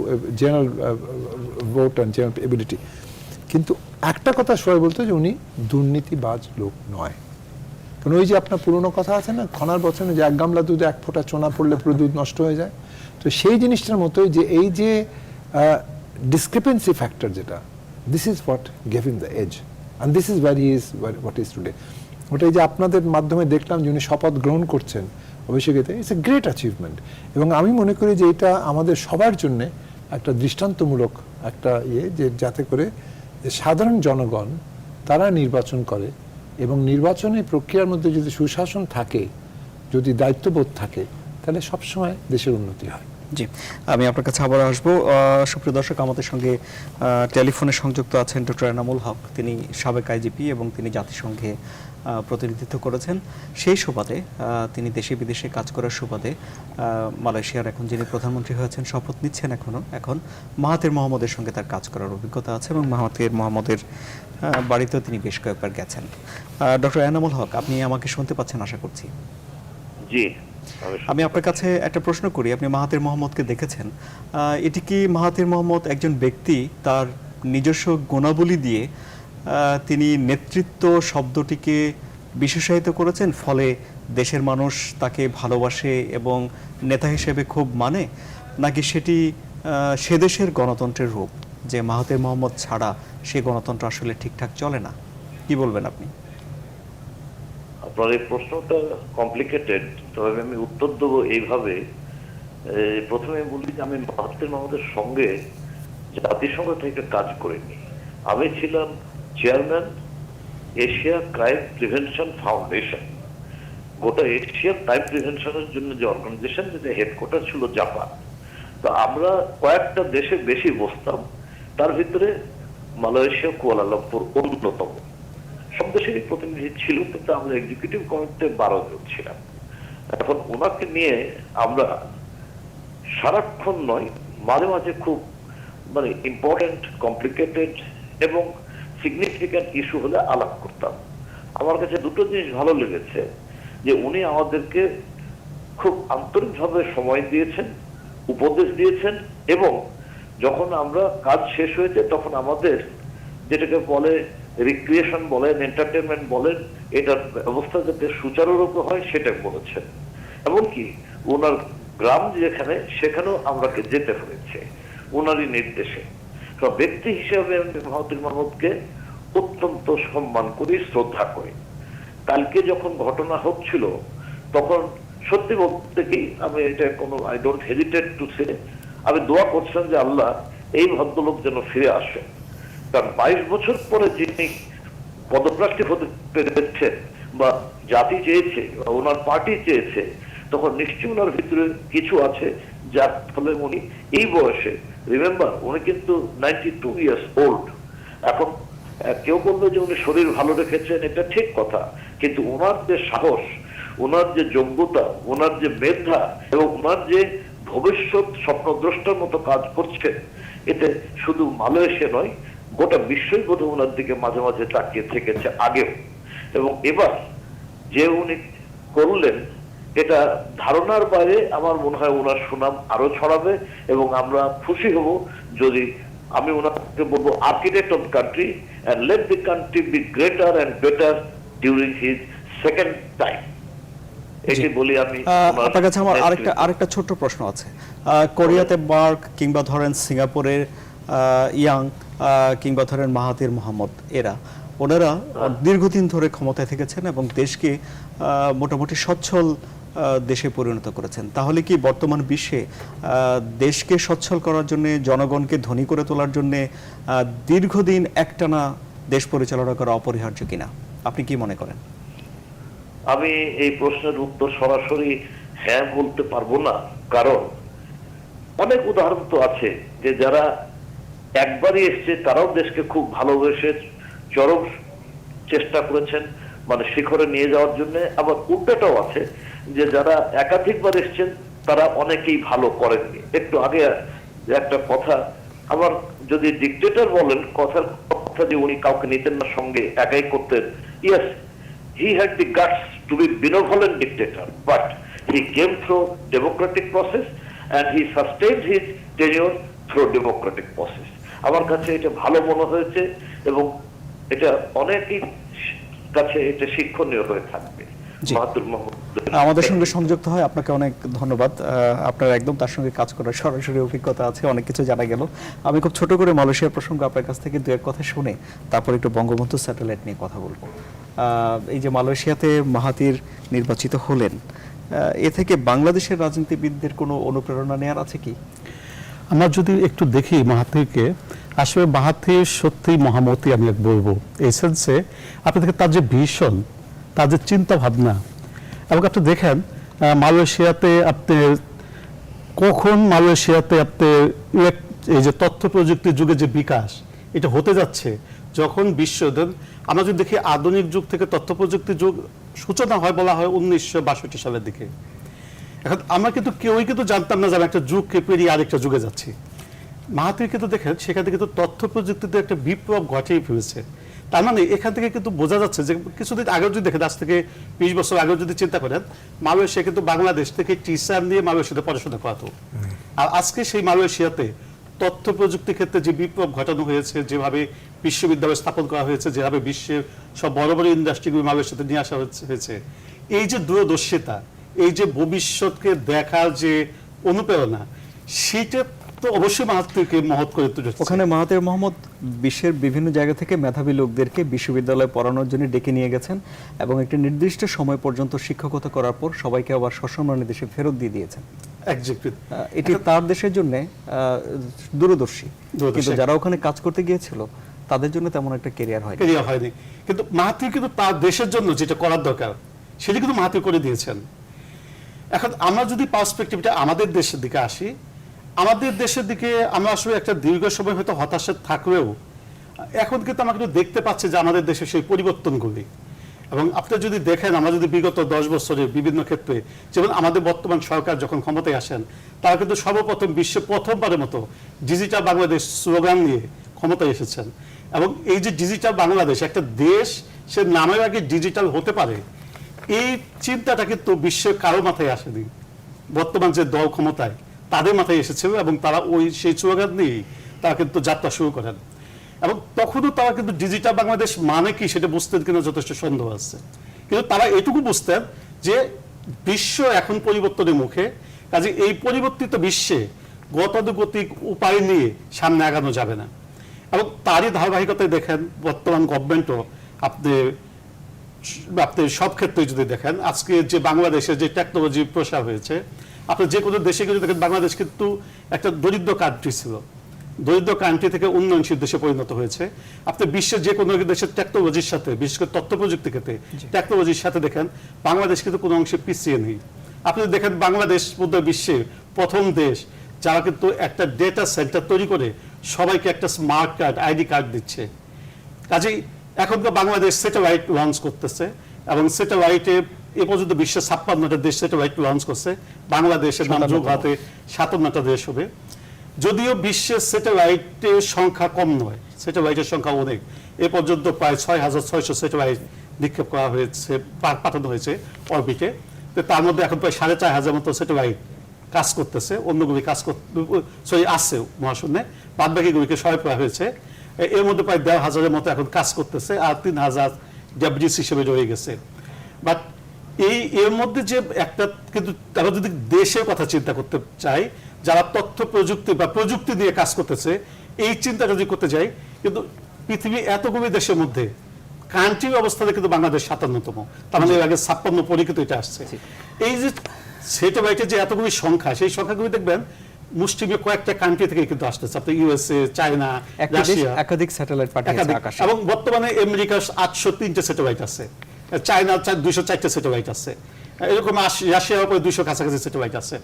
general vote and general ability. কিন্তু একটা কথা সবাই বলতো যে উনি দুর্নীতিবাজ লোক নয়। কারণ ওই যে আপনার পুরনো কথা আছে না, খনার বচনে, যে এক গামলা দুধে এক ফোঁটা চোনা পড়লে পুরো দুধ নষ্ট হয়ে যায়। তো সেই জিনিসটার মতোই যে এই যে ডিসক্রিপেন্সি ফ্যাক্টর, যেটা this is what gave him the edge and this is where he is what he is today. ওটাই যে আপনাদের মাধ্যমে দেখলাম যে উনি শপথ গ্রহণ করছেন অভিষেকেতে, ইটস এ গ্রেট অ্যাচিভমেন্ট। এবং আমি মনে করি যে এটা আমাদের সবার জন্য একটা দৃষ্টান্তমূলক একটা যে যাতে করে যে সাধারণ জনগণ তারা নির্বাচন করে, এবং নির্বাচনী প্রক্রিয়ার মধ্যে যদি সুশাসন থাকে, যদি দায়িত্ববোধ থাকে, তাহলে সবসময় দেশের উন্নতি হয়। জি, আমি আপনার কাছে আবার আসবো। সুপ্রিয় দর্শক, আমাদের সঙ্গে টেলিফোনে সংযুক্ত আছেন ডক্টর এনামুল হক। তিনি সাবেক আইজিপি এবং তিনি জাতিসংঘে প্রতিনিধিত্ব করেছেন। সেই সুবাদে তিনি দেশে বিদেশে কাজ করার সুবাদে মালয়েশিয়ার এখন যিনি প্রধানমন্ত্রী হয়েছেন, শপথ নিচ্ছেন এখন মাহাথির মোহাম্মদের সঙ্গে তার কাজ করার অভিজ্ঞতা আছে এবং মাহাথির মোহাম্মদের বাড়িতেও তিনি বেশ কয়েকবার গেছেন। ডক্টর এনামুল হক, আপনি আমাকে শুনতে পাচ্ছেন আশা করছি? জি, আমি আপনার কাছে একটা প্রশ্ন করি। আপনি মাহাথির মোহাম্মদকে দেখেছেন, এটি কি মাহাথির মোহাম্মদ একজন ব্যক্তি তার নিজস্ব গুণাবলী দিয়ে তিনি নেতৃত্ব শব্দটিকে বিশেষায়িত করেছেন, ফলে দেশের মানুষ তাকে ভালোবাসে এবং নেতা হিসেবে খুব মানে, নাকি সেটি সে দেশের গণতন্ত্রের রূপ, যে মাহাথির মোহাম্মদ ছাড়া সে গণতন্ত্র আসলে ঠিকঠাক চলে না? কি বলবেন আপনি? আপনার এই প্রশ্নটা কমপ্লিকেটেড, তবে আমি উত্তর দেবো এইভাবে। প্রথমে বলি যে আমি মাহাথির মোহাম্মদের সঙ্গে জাতিসংঘ থেকে কাজ করিনি। আমি ছিলাম chairman Asia crime prevention foundation. গোটা এশিয়া ক্রাইম প্রিভেনশনের জন্য যে অর্গানাইজেশন, যেটা হেডকোয়ার্টার ছিল জাপান। তো আমরা কয়েকটা দেশে বেশি বসতাম, তার ভিতরে মালয়েশিয়া কুয়ালালামপুর অন্যতম। সব দেশেরই প্রতিনিধি ছিল, কিন্তু আমরা এক্সিকিউটিভ কমিটিতে 12 জন ছিলাম। এখন ওনাকে নিয়ে আমরা সারাক্ষণ নয়, মাঝে মাঝে খুব মানে ইম্পর্টেন্ট, কমপ্লিকেটেড এবং সিগনিফিক্যান্ট ইস্যু হলে আলাপ করতাম। আমার কাছে দুটো জিনিস ভালো লেগেছে, যে উনি আমাদেরকে খুব আন্তরিকভাবে সময় দিয়েছেন, উপদেশ দিয়েছেন, এবং যখন আমরা কাজ শেষ হয়েছে তখন আমাদের যেটাকে বলে রিক্রিয়েশন বলেন, এন্টারটেনমেন্ট বলেন, এটার ব্যবস্থা যাতে সুচারুরূপে হয় সেটা বলেছেন। এমনকি ওনার গ্রাম যেখানে, সেখানেও আমরাকে যেতে হয়েছে ওনারই নির্দেশে। ব্যক্তি হিসেবে আমি মাহাথির মোহাম্মদকে অত্যন্ত সম্মান করি, শ্রদ্ধা করি। কালকে যখন ঘটনা হচ্ছিল, তখন সত্যি বলতে কি, আমি এটা কোনো I don't hesitate to say, আমি দোয়া করছিলাম যে আল্লাহ এই ভদ্রলোক যেন ফিরে আসে। কারণ 22 বছর পরে যিনি পদপ্রার্থী হতে পেরেছেন, বা জাতি চেয়েছে, বা ওনার পার্টি চেয়েছে, তখন নিশ্চয়ই ওনার ভিতরে কিছু আছে যার ফলে উনি এই বয়সে, রিমেম্বার উনি কিন্তু 92 ইয়ার্স ওল্ড। এখন কেউ বলবে যে উনি শরীর ভালো রেখেছেন, এটা ঠিক কথা, কিন্তু ওনার যে সাহস, ওনার যে যোগ্যতা, ওনার যে মেধা এবং ওনার যে ভবিষ্যৎ স্বপ্নদ্রষ্টার মতো কাজ করছেন, এতে শুধু মালয়েশিয়া নয়, গোটা বিশ্বই বোধহয় ওনার দিকে মাঝে মাঝে তাকিয়ে থেকেছে আগেও। এবং এবার যে উনি করলেন, এটা ধারণার বাইরে। আমার মনে হয় ওনার সুনাম আরো ছড়াবে এবং আমরা খুশি হব যদি, আমি ওনাকে বলবো architect of country, and let the country be greater and better during his second time. এটি বলি আমি। আপনার কাছে আমার আরেকটা ছোট্ট প্রশ্ন আছে। কোরিয়াতে মার্ক কিংবা ধরেন সিঙ্গাপুরের ইয়াং কিংবা ধরেন মাহাথির মোহাম্মদ, ওনারা দীর্ঘদিন ধরে ক্ষমতায় থেকেছেন এবং দেশকে মোটামুটি সচ্ছল দেশে পরিণত করেছেন। তাহলে কি বর্তমান বিশ্বে দেশকে সচ্ছল করার জন্য, জনগণকে ধনী করে তোলার জন্য দীর্ঘদিন একটানা দেশ পরিচালনা করা অপরিহার্য কিনা? আপনি কি মনে করেন? আমি এই প্রশ্নের উত্তর সরাসরি হ্যাঁ বলতে পারবো না, কারণ অনেক উদাহরণ তো আছে যে যারা একবারই এসছে তারাও দেশকে খুব ভালোবেসে চরম চেষ্টা করেছেন মানে শিখরে নিয়ে যাওয়ার জন্য। আবার উল্টাটাও আছে যে যারা একাধিকবার এসছেন তারা অনেকেই ভালো করেননি। একটু আগে একটা কথা, আমার যদি ডিক্টেটর বলেন, কথার কথা যে উনি কাউকে নিতেন না সঙ্গে, একাই করতেন, yes, he had the guts to be benevolent dictator, but he came through democratic process and he sustained his tenure through democratic process. আমার কাছে এটা ভালো মনে হয়েছে এবং এটা অনেকেই কাছে এটা শিক্ষণীয় হয়ে থাকবে। আমাদের সঙ্গে সংযুক্ত হয়, আপনাকে অনেক ধন্যবাদ। আপনার একদম তার সঙ্গে কাজ করার সরাসরি অভিজ্ঞতা আছে, অনেক কিছু জানা গেল। আমি খুব ছোট করে মালয়েশিয়ার প্রসঙ্গ আপনার কাছ থেকে দু এক কথা শুনে তারপর একটু বঙ্গবন্ধু স্যাটেলাইট নিয়ে কথা বলবো। এই যে মালয়েশিয়াতে মাহাথির নির্বাচিত হলেন, এ থেকে বাংলাদেশের রাজনীতিবিদদের কোনো অনুপ্রেরণা নেওয়ার আছে কি? আমরা যদি একটু দেখি মাহাথিরকে, আসলে মাহাথির সত্যিই মহামতি আমি বলবো। এই সেন্সে আপনি দেখেন তার যে ভিশন, তার যে চিন্তা ভাবনা, এবং আপনি দেখেন মালয়েশিয়াতে আপনি কখন মালয়েশিয়াতে আপনি এই যে তথ্য প্রযুক্তির যুগে যে বিকাশ এটা হতে যাচ্ছে, যখন বিশ্ব আমরা যদি দেখি আধুনিক যুগ থেকে তথ্য প্রযুক্তির যুগ সূচনা হয় বলা হয় 1962 সালের দিকে। এখন আমরা কিন্তু কেউই কিন্তু জানতাম না যে আমরা একটা যুগকে পেরিয়ে আরেকটা যুগে যাচ্ছি। মাহাথির কিন্তু দেখেন সেখান থেকে কিন্তু তথ্য প্রযুক্তিতে একটা বিপ্লব ঘটিয়ে ফেলেছে। তার মানে এখান থেকে কিন্তু বোঝা যাচ্ছে যে কিছুদিন আগে যদি দেখেন, আজ থেকে 20 বছর আগে যদি চিন্তা করেন, মালয়েশিয়া কিন্তু বাংলাদেশ থেকে টিচার নিয়ে মালয়েশিয়াতে পড়াশোনা করাতো। আর আজকে সেই মালয়েশিয়াতে তথ্য প্রযুক্তির ক্ষেত্রে যে বিপ্লব ঘটানো হয়েছে, যেভাবে বিশ্ববিদ্যালয় স্থাপন করা হয়েছে, যেভাবে বিশ্বের সব বড় বড় ইন্ডাস্ট্রিগুলো মালয়েশিয়াতে নিয়ে আসা হয়েছে, এই যে দূরদর্শিতা, এই যে ভবিষ্যৎকে দেখার যে অনুপ্রেরণা, সেটা তো অবশ্যই মাহাথিরকে মহৎ করে তুলেছে। ওখানে মাহাথির মোহাম্মদ বিশ্বের বিভিন্ন জায়গা থেকে মেধাবী লোকদেরকে বিশ্ববিদ্যালয়ে পড়ানোর জন্য ডেকে নিয়ে গেছেন এবং একটি নির্দিষ্ট সময় পর্যন্ত শিক্ষকতা করার পর সবাইকে আবার সসম্মানে দেশে ফেরত দিয়ে দিয়েছেন। এটি তার দেশের জন্য দূরদর্শী, কিন্তু যারা ওখানে কাজ করতে গিয়েছিল তাদের জন্য তেমন একটা ক্যারিয়ার হয়নি। কিন্তু মাহাথির কিন্তু তার দেশের জন্য যেটা করার দরকার সেটা কিন্তু মাহাথির করে দিয়েছেন। এখন আমরা যদি পার্সপেক্টিভটা আমাদের দেশের দিকে আসি, আমাদের দেশের দিকে আমরা আসলে একটা দীর্ঘ সময় হয়তো হতাশা থাকলেও এখন কিন্তু আমরা কিন্তু দেখতে পাচ্ছি যে আমাদের দেশে সেই পরিবর্তনগুলি। এবং আপনি যদি দেখেন, আমরা যদি বিগত 10 বছরে বিভিন্ন ক্ষেত্রে, যেমন আমাদের বর্তমান সরকার যখন ক্ষমতায় আসেন, তারা কিন্তু সর্বপ্রথম বিশ্বে প্রথমবারের মতো ডিজিটাল বাংলাদেশ স্লোগান নিয়ে ক্ষমতায় এসেছেন। এবং এই যে ডিজিটাল বাংলাদেশ, একটা দেশ সে নামের আগে ডিজিটাল হতে পারে, এই চিন্তাটা কিন্তু বিশ্বের কারো মাথায় আসেনি। বর্তমান যে দল ক্ষমতায়, তাদের মাথায় এসেছিল এবং তারা সেই স্লোগান নিয়েই তারা কিন্তু যাত্রা শুরু করেন। এবং তখনও তারা কিন্তু ডিজিটাল বাংলাদেশ মানে কি সেটা বুঝতেন কিনা যথেষ্ট সন্দেহ আছে, কিন্তু তারা এটুকু বুঝতেন যে বিশ্ব এখন পরিবর্তনের মুখে, কাজে এই পরিবর্তিত বিশ্বে গতানুগতিক উপায় নিয়ে সামনে আগানো যাবে না। এবং তারই ধারাবাহিকতায় দেখেন বর্তমান গভর্নমেন্টও আপনি সব ক্ষেত্রে যদি দেখেন, আজকে যে বাংলাদেশে যে টেকনোলজি প্রসার হয়েছে, আপনি যে কোনো দেশে যদি দেখেন, বাংলাদেশ কিন্তু একটা দরিদ্র কান্ট্রি ছিল, দরিদ্র কান্ট্রি থেকে উন্নয়নশীল দেশে পরিণত হয়েছে। আপনি বিশ্বের যে কোনো দেশের টেকনোলজির সাথে, বিশেষ করে তথ্য প্রযুক্তি ক্ষেত্রে টেকনোলজির সাথে দেখেন, বাংলাদেশ কিন্তু কোনো অংশে পিছিয়ে নেই। আপনি দেখেন বাংলাদেশ বোধহয় বিশ্বের প্রথম দেশ যারা কিন্তু একটা ডেটা সেন্টার তৈরি করে সবাইকে একটা স্মার্ট কার্ড, আইডি কার্ড দিচ্ছে। কাজেই এখন তো বাংলাদেশ স্যাটেলাইট লঞ্চ করতেছে এবং স্যাটেলাইটে এ পর্যন্ত বিশ্বের 56টা দেশ স্যাটেলাইট লঞ্চ করছে, বাংলাদেশের নাম যোগ হাতে 57টা দেশ হবে। যদিও বিশ্বের স্যাটেলাইটের সংখ্যা কম নয়, স্যাটেলাইটের সংখ্যা অনেক। এ পর্যন্ত প্রায় 6,600 স্যাটেলাইট নিক্ষেপ করা হয়েছে, পাঠানো হয়েছে অরবিটে। তো তার মধ্যে এখন প্রায় 4,500 মতো স্যাটেলাইট কাজ করতেছে, অন্যগুলি কাজ আসছে মহাশূন্যে, বাদ বাকিগুলিকে সহায় করা হয়েছে। এর মধ্যে প্রায় 1,500-এর মতো এখন কাজ করতেছে, আর 3,000 ডেবরিজ হিসেবে রয়ে গেছে। বাট এর মধ্যে যে একটা, কিন্তু তারা যদি দেশের কথা চিন্তা করতে চাই, যারা তথ্য প্রযুক্তি বা প্রযুক্তি নিয়ে কাজ করতেছে, এই চিন্তা যদি করতে যাই, কিন্তু পৃথিবী এতগুলি দেশের মধ্যে কান্ট্রির অবস্থাতে কিন্তু বাংলাদেশ 57তম, তার মানে এর আগে 56 পরে কিন্তু এটা আসছে। এই যে স্যাটেলাইটের যে এতগুলি সংখ্যা, সেই সংখ্যাগুলি দেখবেন মুষ্টিমে কয়েকটা কান্ট্রি থেকে কিন্তু আসতেছে, আপনি ইউএসএ, চায়না, রাশিয়া, একাধিক স্যাটেলাইট পাঠিয়েছে আকাশে। এবং বর্তমানে আমেরিকার 803টে স্যাটেলাইট আছে, চায়নার 204টা স্যাটেলাইট আছে, এরকম রাশিয়ার উপরে 200 কাছাকাছি স্যাটেলাইট আছে।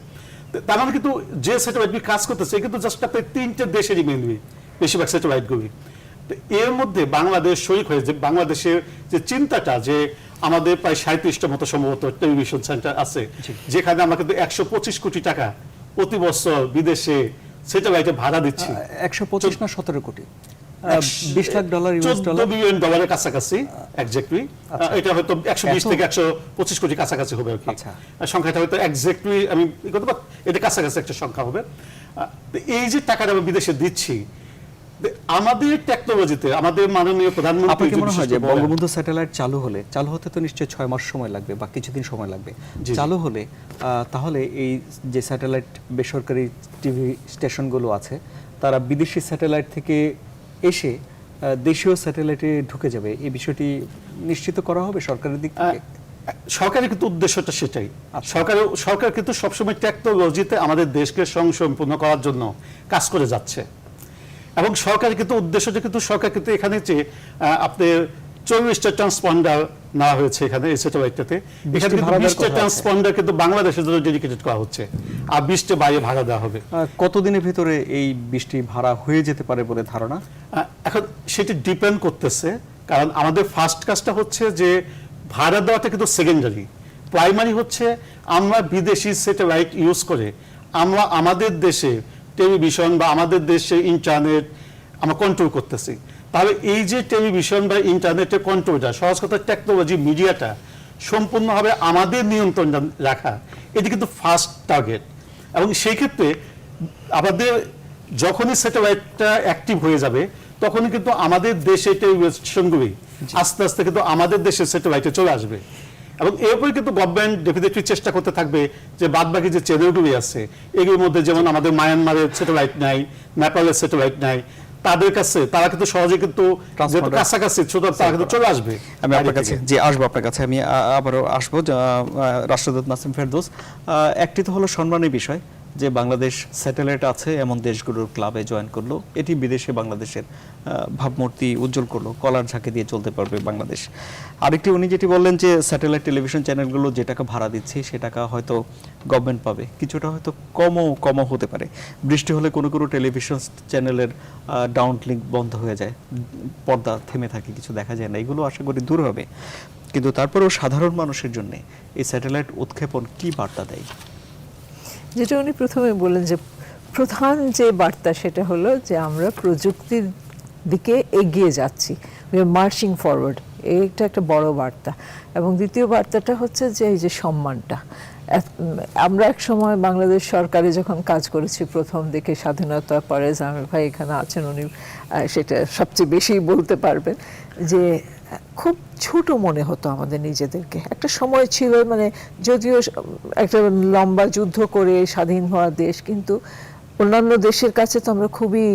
তার মানে কিন্তু যে স্যাটেলাইটগুলি কাজ করতেছে কিন্তু জাস্ট আপনার 3টে দেশেরই মেনলি বেশিরভাগ স্যাটেলাইটগুলি। এর মধ্যে বাংলাদেশ শরিক হয়ে, যে বাংলাদেশের যে চিন্তাটা, যে আমাদের প্রায় 37টা মতো সম্ভবত টেলিভিশন সেন্টার আছে, যেখানে আমরা কিন্তু 125 কোটি টাকা প্রতি বছর বিদেশে স্যাটেলাইটে ভাড়া দিচ্ছি। 125 না 17 কোটি, $20 লাখ ইউএস ডলার, $14 বিলিয়ন কাছাকাছি এক্স্যাক্টলি। এটা হয়তো 120 থেকে 125 কোটি কাছাকাছি হবে আর কি। সংখ্যাটা হয়তো এক্স্যাক্টলি আমি এটা কাছাকাছি একটা সংখ্যা হবে। এই যে টাকাটা আমরা বিদেশে দিচ্ছি, আমাদের টেকনোলজিতে আমাদের মাননীয় প্রধানমন্ত্রী, আপনার কি মনে হয় যে বঙ্গবন্ধু স্যাটেলাইট চালু হতে তো নিশ্চয়ই 6 মাস সময় লাগবে বা কিছুদিন সময় লাগবে, চালু হলে তাহলে এই যে স্যাটেলাইট বেসরকারি টিভি স্টেশনগুলো আছে, তারা বিদেশি স্যাটেলাইট থেকে এসে দেশীয় স্যাটেলাইটে ঢুকে যাবে, এই বিষয়টি নিশ্চিত করা হবে সরকারের দিক থেকে? সরকারের কিন্তু উদ্দেশ্যটা সেটাই। সরকার কিন্তু সবসময় টেকনোলজিতে আমাদের দেশকে স্বয়ংসম্পূর্ণ করার জন্য কাজ করে যাচ্ছে, এবং সরকারের কিন্তু উদ্দেশ্যটা কিন্তু সরকার কিন্তু এখানে যে আপনার 24টা ট্রান্সপন্ডার নেওয়া হয়েছে এখানে এই স্যাটেলাইটটাতে, এখানে কিন্তু 20টা ট্রান্সপন্ডার কিন্তু বাংলাদেশের জন্য ডেডিকেটেড করা হচ্ছে, আর 20টা বাইরে ভাড়া দেওয়া হবে। কতদিনের ভিতরে এই 20টি ভাড়া হয়ে যেতে পারে বলে ধারণা? এখন সেটি ডিপেন্ড করতেছে, কারণ আমাদের ফার্স্ট কাজটা হচ্ছে যে ভাড়া দেওয়াটা কিন্তু সেকেন্ডারি, প্রাইমারি হচ্ছে আমরা বিদেশি স্যাটেলাইট ইউজ করে আমরা আমাদের দেশে টেলিভিশন বা আমাদের দেশে ইন্টারনেট আমরা কন্ট্রোল করতেছি। তাহলে এই যে টেলিভিশন বা ইন্টারনেটের কন্ট্রোলটা, সহজ কথা টেকনোলজি মিডিয়াটা সম্পূর্ণভাবে আমাদের নিয়ন্ত্রণ রাখা, এটি কিন্তু ফার্স্ট টার্গেট। এবং সেই ক্ষেত্রে আমাদের যখনই স্যাটেলাইটটা অ্যাক্টিভ হয়ে যাবে, তখনই কিন্তু আমাদের দেশে টেলিভিশনগুলি আস্তে আস্তে কিন্তু আমাদের দেশের স্যাটেলাইটে চলে আসবে। এবং এরপরে কিন্তু গভর্নমেন্ট ডেফিনেটলি চেষ্টা করতে থাকবে যে বাদবাকি যে চ্যানেলগুলি আছে এগুলোর মধ্যে, যেমন আমাদের মায়ানমারের স্যাটেলাইট নাই, নেপালের স্যাটেলাইট নাই, তাদের কাছে তারা কিন্তু সহজে কিন্তু কাছাকাছি তারা কিন্তু চলে আসবে। আমি আপনার কাছে আসবো, আপনার কাছে আমি আবারও আসবো। রাষ্ট্রদূত নাসিম ফেরদৌস, একটি তো হলো সম্মানের বিষয় যে বাংলাদেশ স্যাটেলাইট আছে এমন দেশগুলোর ক্লাবে জয়েন করলো, এটি বিদেশে বাংলাদেশের ভাবমূর্তি উজ্জ্বল করলো, কলার ঝাঁকে দিয়ে চলতে পারবে বাংলাদেশ। আরেকটি উনি যেটি বললেন যে স্যাটেলাইট টেলিভিশন চ্যানেলগুলো যে টাকা ভাড়া দিচ্ছে সে টাকা হয়তো গভর্নমেন্ট পাবে, কিছুটা হয়তো কমও হতে পারে। বৃষ্টি হলে কোনো টেলিভিশন চ্যানেলের ডাউন লিঙ্ক বন্ধ হয়ে যায়, পর্দা থেমে থাকে, কিছু দেখা যায় না, এগুলো আশা করি দূর হবে। কিন্তু তারপরেও সাধারণ মানুষের জন্য এই স্যাটেলাইট উৎক্ষেপণ কি বার্তা দেয়? যেটা উনি প্রথমে বললেন যে প্রধান যে বার্তা সেটা হলো যে আমরা প্রযুক্তির দিকে এগিয়ে যাচ্ছি, উই আর মার্চিং ফরওয়ার্ড, এইটা একটা বড় বার্তা। এবং দ্বিতীয় বার্তাটা হচ্ছে যে এই যে সম্মানটা, আমরা এক সময় বাংলাদেশ সরকারে যখন কাজ করেছি প্রথম দিকে স্বাধীনতার পরে, জামিল ভাই এখানে আছেন, উনি সেটা সবচেয়ে বেশি বলতে পারবেন, যে খুব ছোট মনে হতো আমাদের নিজেদেরকে। একটা সময় ছিল, মানে যদিও একটা লম্বা যুদ্ধ করে স্বাধীন হওয়া দেশ, কিন্তু অন্যান্য দেশের কাছে তো আমরা খুবই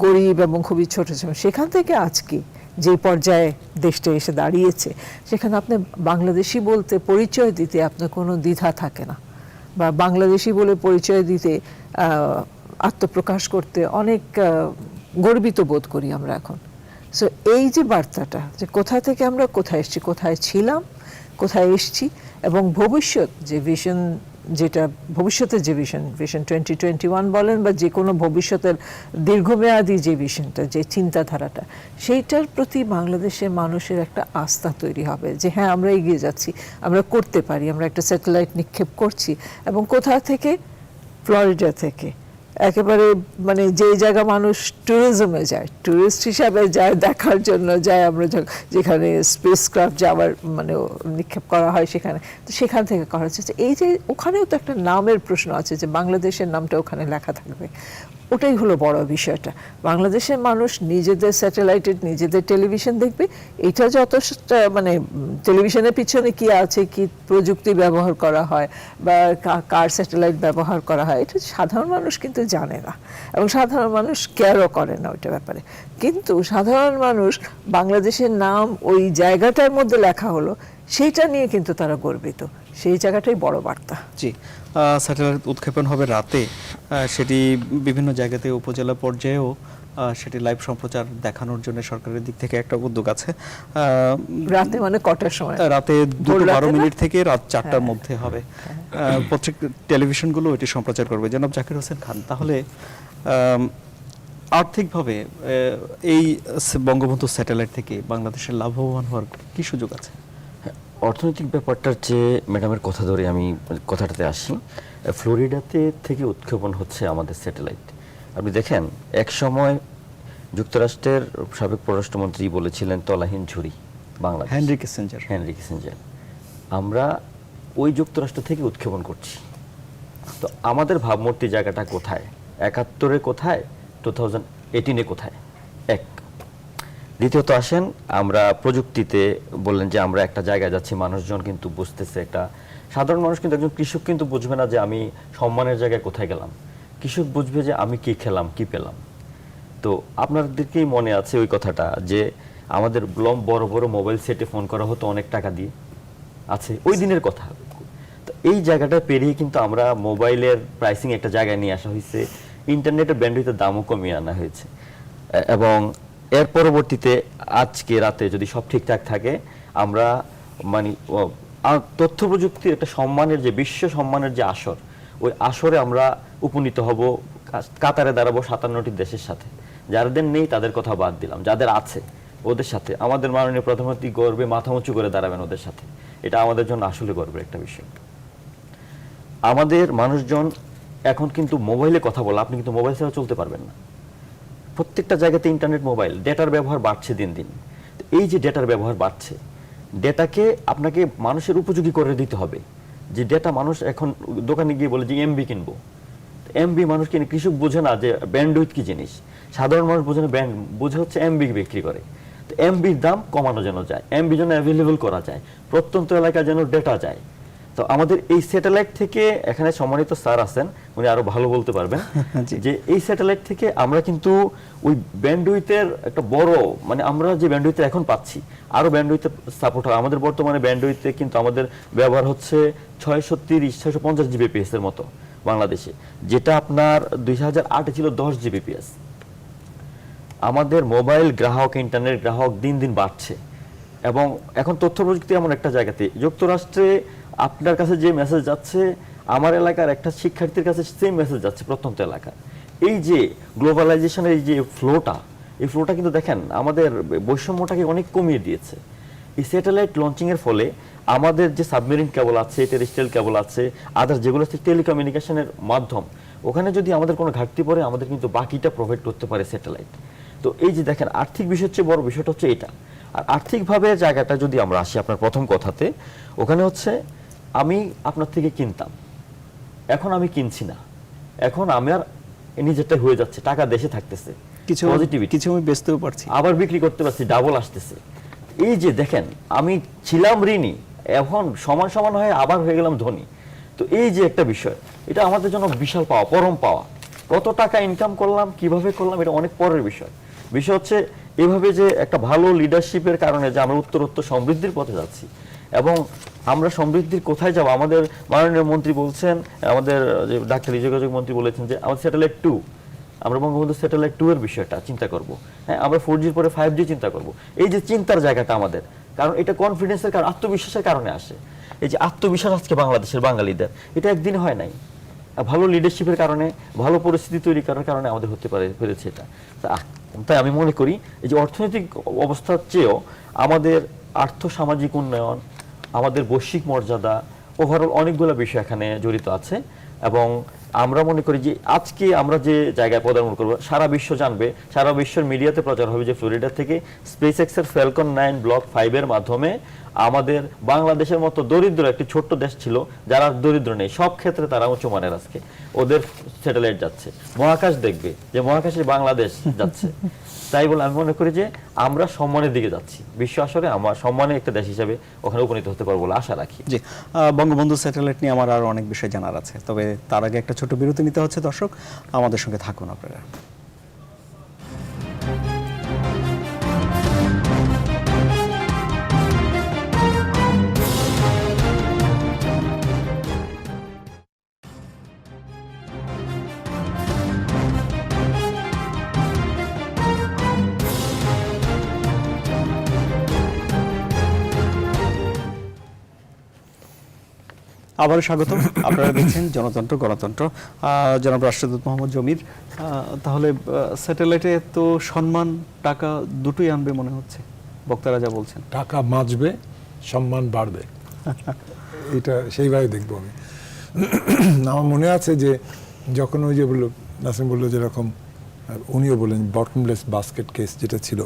গরিব এবং খুবই ছোট ছিলাম। সেখান থেকে আজকে যে পর্যায়ে দেশটা এসে দাঁড়িয়েছে, সেখানে আপনি বাংলাদেশি বলতে পরিচয় দিতে আপনার কোনো দ্বিধা থাকে না, বা বাংলাদেশি বলে পরিচয় দিতে আত্মপ্রকাশ করতে অনেক গর্বিত বোধ করি আমরা এখন। সো এই যে বার্তাটা, যে কোথা থেকে আমরা কোথায় এসেছি, কোথায় ছিলাম, কোথায় এসেছি, এবং ভবিষ্যৎ যে ভিশন যেটা ভবিষ্যতের যে ভিশন 2021 বলেন বা যে কোনো ভবিষ্যতের দীর্ঘমেয়াদী যে ভিশনটা, যে চিন্তাধারাটা, সেইটার প্রতি বাংলাদেশের মানুষের একটা আস্থা তৈরি হবে যে হ্যাঁ আমরা এগিয়ে যাচ্ছি, আমরা করতে পারি, আমরা একটা স্যাটেলাইট নিক্ষেপ করছি। এবং কোথা থেকে? ফ্লোরিডা থেকে। একেবারে মানে যে জায়গা মানুষ ট্যুরিজমে যায়, ট্যুরিস্ট হিসাবে যায়, দেখার জন্য যায়, আমরা যেখানে স্পেস ক্রাফট যাওয়ার মানে নিক্ষেপ করা হয় সেখানে, তো সেখান থেকে করা হচ্ছে। এই যে ওখানেও তো একটা নামের প্রশ্ন আছে যে বাংলাদেশের নামটা ওখানে লেখা থাকবে, ওটাই হলো বড় বিষয়টা। বাংলাদেশের মানুষ নিজেদের স্যাটেলাইটের নিজেদের টেলিভিশন দেখবে, এটা যত মানে টেলিভিশনের পিছনে কি আছে, কি প্রযুক্তি ব্যবহার করা হয় বা কার স্যাটেলাইট ব্যবহার করা হয়, এটা সাধারণ মানুষ কিন্তু জানে না এবং সাধারণ মানুষ কেয়ারও করে না ওইটা ব্যাপারে। কিন্তু সাধারণ মানুষ বাংলাদেশের নাম ওই জায়গাটার মধ্যে লেখা হলো সেইটা নিয়ে কিন্তু তারা গর্বিত, সেই জায়গাটাই বড় বার্তা। জি, স্যাটেলাইট উৎক্ষেপণ হবে রাতে, সেটি বিভিন্ন জায়গাতে উপজেলা পর্যায়েও সেটি লাইভ সম্প্রচার দেখানোর জন্য সরকারের দিক থেকে একটা উদ্যোগ আছে। রাতে মানে কটার সময়? রাতে 2:12 থেকে রাত 4টার মধ্যে হবে। প্রত্যেক টেলিভিশনগুলো এটি সম্প্রচার করবে। জনাব জাকির হোসেন খান, তাহলে আর্থিকভাবে এই বঙ্গবন্ধু স্যাটেলাইট থেকে বাংলাদেশের লাভবান হওয়ার কি সুযোগ আছে? অর্থনৈতিক ব্যাপারটার চেয়ে ম্যাডামের কথা ধরে আমি কথাটাতে আসি। ফ্লোরিডাতে থেকে উৎক্ষেপণ হচ্ছে আমাদের স্যাটেলাইট। আপনি দেখেন, এক সময় যুক্তরাষ্ট্রের সাবেক পররাষ্ট্রমন্ত্রী বলেছিলেন তলাহীন ঝুড়ি বাংলাদেশ, হেনরি কিসিঞ্জার। আমরা ওই যুক্তরাষ্ট্র থেকে উৎক্ষেপণ করছি। তো আমাদের ভাবমূর্তি জায়গাটা কোথায়? 71-এ কোথায়, 2018-এ কোথায়? এক। দ্বিতীয়ত আসেন, আমরা প্রযুক্তিতে বললেন যে আমরা একটা জায়গায় যাচ্ছি, মানুষজন কিন্তু বুঝতেছে, একটা সাধারণ মানুষ কিন্তু, একজন কৃষক কিন্তু বুঝবে না যে আমি সম্মানের জায়গায় কোথায় গেলাম। কৃষক বুঝবে যে আমি কি খেলাম, কি পেলাম। তো আপনাদেরকেই মনে আছে ওই কথাটা যে আমাদের বড় বড় মোবাইল সেটে ফোন করা হতো অনেক টাকা দিয়ে, আছে ওই দিনের কথা। তো এই জায়গাটা পেরিয়ে কিন্তু আমরা মোবাইলের প্রাইসিং একটা জায়গায় নিয়ে আসা হয়েছে, ইন্টারনেটের ব্যান্ডউইথের দামও কমিয়ে আনা হয়েছে। এবং এর পরবর্তীতে আজকে রাতে যদি সব ঠিকঠাক থাকে, আমরা মানে তথ্য প্রযুক্তির একটা সম্মানের যে বিশ্ব সম্মানের যে আসর, ওই আসরে আমরা উপনীত হব। কাতারে দাঁড়াবো 57টি দেশের সাথে। যাদের নেই তাদের কথা বাদ দিলাম, যাদের আছে ওদের সাথে আমাদের মাননীয় প্রধানমন্ত্রী গর্বে মাথা উঁচু করে দাঁড়াবেন ওদের সাথে। এটা আমাদের জন্য আসলে গর্বের একটা বিষয়। আমাদের মানুষজন এখন কিন্তু মোবাইলে কথা বলা, আপনি কিন্তু মোবাইল ছাড়া চলতে পারবেন না। প্রত্যেকটা জায়গাতে ইন্টারনেট, মোবাইল, ডেটার ব্যবহার বাড়ছে দিন দিন। এই যে ডেটার ব্যবহার বাড়ছে, ডেটাকে আপনাকে মানুষের উপযোগী করে দিতে হবে। যে ডেটা মানুষ এখন দোকানে গিয়ে বলে যে এমবি কিনবো, এমবি মানুষ কিনে, কৃষক বোঝে না যে ব্যান্ডউইথ কি জিনিস, সাধারণ মানুষ বোঝে না, বোঝে হচ্ছে এমবি বিক্রি করে। তো এমবির দাম কমানো যেন যায়, এমবি যেন অ্যাভেলেবল করা যায়, প্রত্যন্ত এলাকায় যেন ডেটা যায়। তো আমাদের এই স্যাটেলাইট থেকে, এখানে সম্মানিত স্যার আছেন, উনি আরো ভালো বলতে পারবেন যে এই স্যাটেলাইট থেকে আমরা কিন্তু ওই ব্যান্ডউইথের একটা বড়, মানে আমরা যে ব্যান্ডউইথ এখন পাচ্ছি আরো ব্যান্ডউইথের সাপোর্ট হয়। আমাদের বর্তমানে ব্যান্ডউইথে কিন্তু আমাদের ব্যবহার হচ্ছে 630-650 জিবিপিএস এর মতো বাংলাদেশে, যেটা আপনার 2008-এ ছিল 10 জিবিপিএস। আমাদের মোবাইল গ্রাহক, ইন্টারনেট গ্রাহক দিন দিন বাড়ছে। এবং এখন তথ্য প্রযুক্তি এমন একটা জায়গাতে, যুক্তরাষ্ট্রে আপনার কাছে যে মেসেজ যাচ্ছে, আমার এলাকার একটা শিক্ষার্থীর কাছে সেম মেসেজ যাচ্ছে প্রত্যন্ত এলাকার। এই যে গ্লোবালাইজেশনের এই যে ফ্লোটা, এই ফ্লোটা কিন্তু দেখেন আমাদের বৈষম্যটাকে অনেক কমিয়ে দিয়েছে। এই স্যাটেলাইট লঞ্চিং এর ফলে আমাদের যে সাবমেরিন কেবল আছে, টেরেস্ট্রিয়াল কেবল আছে, আদার যেগুলো হচ্ছে টেলিকমিউনিকেশনের মাধ্যম, ওখানে যদি আমাদের কোনো ঘাটতি পড়ে, আমাদের কিন্তু বাকিটা প্রোভাইড করতে পারে স্যাটেলাইট। তো এই যে দেখেন, আর্থিক বিষয় হচ্ছে বড় বিষয়টা হচ্ছে এটা। আর আর্থিকভাবে জায়গাটা যদি আমরা আসি আপনার প্রথম কথাতে, ওখানে হচ্ছে আমি আপনার থেকে কিনতাম, এখন আমি কিনছি না, এখন আমার নিজেরটা হয়ে যাচ্ছে, টাকা দেশে থাকতেছে, কিছু আমি বেচতেও পারছি, আবার বিক্রি করতে পারছি, ডাবল আসতেছে। এই যে দেখেন, আমি ছিলাম ঋণী, এখন সমান সমান হয়ে আবার হয়ে গেলাম ধনী। তো এই যে একটা বিষয়, এটা আমাদের জন্য বিশাল পাওয়া, পরম পাওয়া। কত টাকা ইনকাম করলাম, কিভাবে করলাম, এটা অনেক পরের বিষয়। বিষয় হচ্ছে এভাবে যে একটা ভালো লিডারশিপের কারণে যে আমরা উত্তরোত্তর সমৃদ্ধির পথে যাচ্ছি। এবং আমরা সমৃদ্ধির কোথায় যাব? আমাদের মাননীয় মন্ত্রী বলছেন, আমাদের যে ডাক্তারি যোগাযোগ মন্ত্রী বলেছেন যে আমাদের স্যাটেলাইট 2, আমরা বঙ্গবন্ধু স্যাটেলাইট 2 এর বিষয়টা চিন্তা করব। হ্যাঁ, আমরা 4G পরে 5G চিন্তা করব। এই যে চিন্তার জায়গাটা আমাদের, কারণ এটা কনফিডেন্সের কারণ, আত্মবিশ্বাসের কারণে আসে। এই যে আত্মবিশ্বাস আজকে বাংলাদেশের বাঙালিদের, এটা একদিনে হয় নাই। ভালো লিডারশিপের কারণে, ভালো পরিস্থিতি তৈরি করার কারণে আমাদের হতে পেরেছে এটা। তাই আমি মনে করি এই যে অর্থনৈতিক অবস্থার চেয়েও আমাদের আর্থসামাজিক উন্নয়ন, আমাদের বৈশ্বিক মর্যাদা, ওভারঅল অনেকগুলো বিষয় এখানে জড়িত আছে। এবং আমরা মনে করি যে আজকে আমরা যে জায়গায় পদার্পণ করবো, সারা বিশ্ব জানবে, সারা বিশ্বের মিডিয়াতে প্রচার হবে যে ফ্লোরিডা থেকে স্পেসএক্সের ফ্যালকন 9 ব্লক 5 এর মাধ্যমে আমাদের বাংলাদেশের মতো দরিদ্র একটি ছোট্ট দেশ ছিল, যারা দরিদ্র নেই, সব ক্ষেত্রে তারা উঁচু মানের আজকে ওদের স্যাটেলাইট যাচ্ছে, মহাকাশ দেখবে যে মহাকাশে বাংলাদেশ যাচ্ছে। তাই বলে আমি মনে করি যে আমরা সম্মানের দিকে যাচ্ছি, বিশ্ব আসরে আমার সম্মানের একটা দেশ হিসেবে ওখানে উপনীত হতে পারবো বলে আশা রাখি। জি, বঙ্গবন্ধু স্যাটেলাইট নিয়ে আমার আরো অনেক বিষয় জানার আছে, তবে তার আগে একটা ছোট বিরতি নিতে হচ্ছে। দর্শক, আমাদের সঙ্গে থাকুন আপনারা। আবারও স্বাগত। আপনারা দেখছেন জনতন্ত্র গণতন্ত্র। জনাব রাষ্ট্রদূত মোহাম্মদ জমির, তাহলে স্যাটেলাইটে তো সম্মান টাকা দুটোই আনবে মনে হচ্ছে, বক্তারা যা বলছেন। টাকা বাঁচবে, সম্মান বাড়বে, এটা সেইভাবে দেখবো আমি। আমার মনে আছে যে যখন ওই যে বললো, নাসিম বললো যেরকম, উনিও বললেন বটমলেস বাস্কেট কেস যেটা ছিল,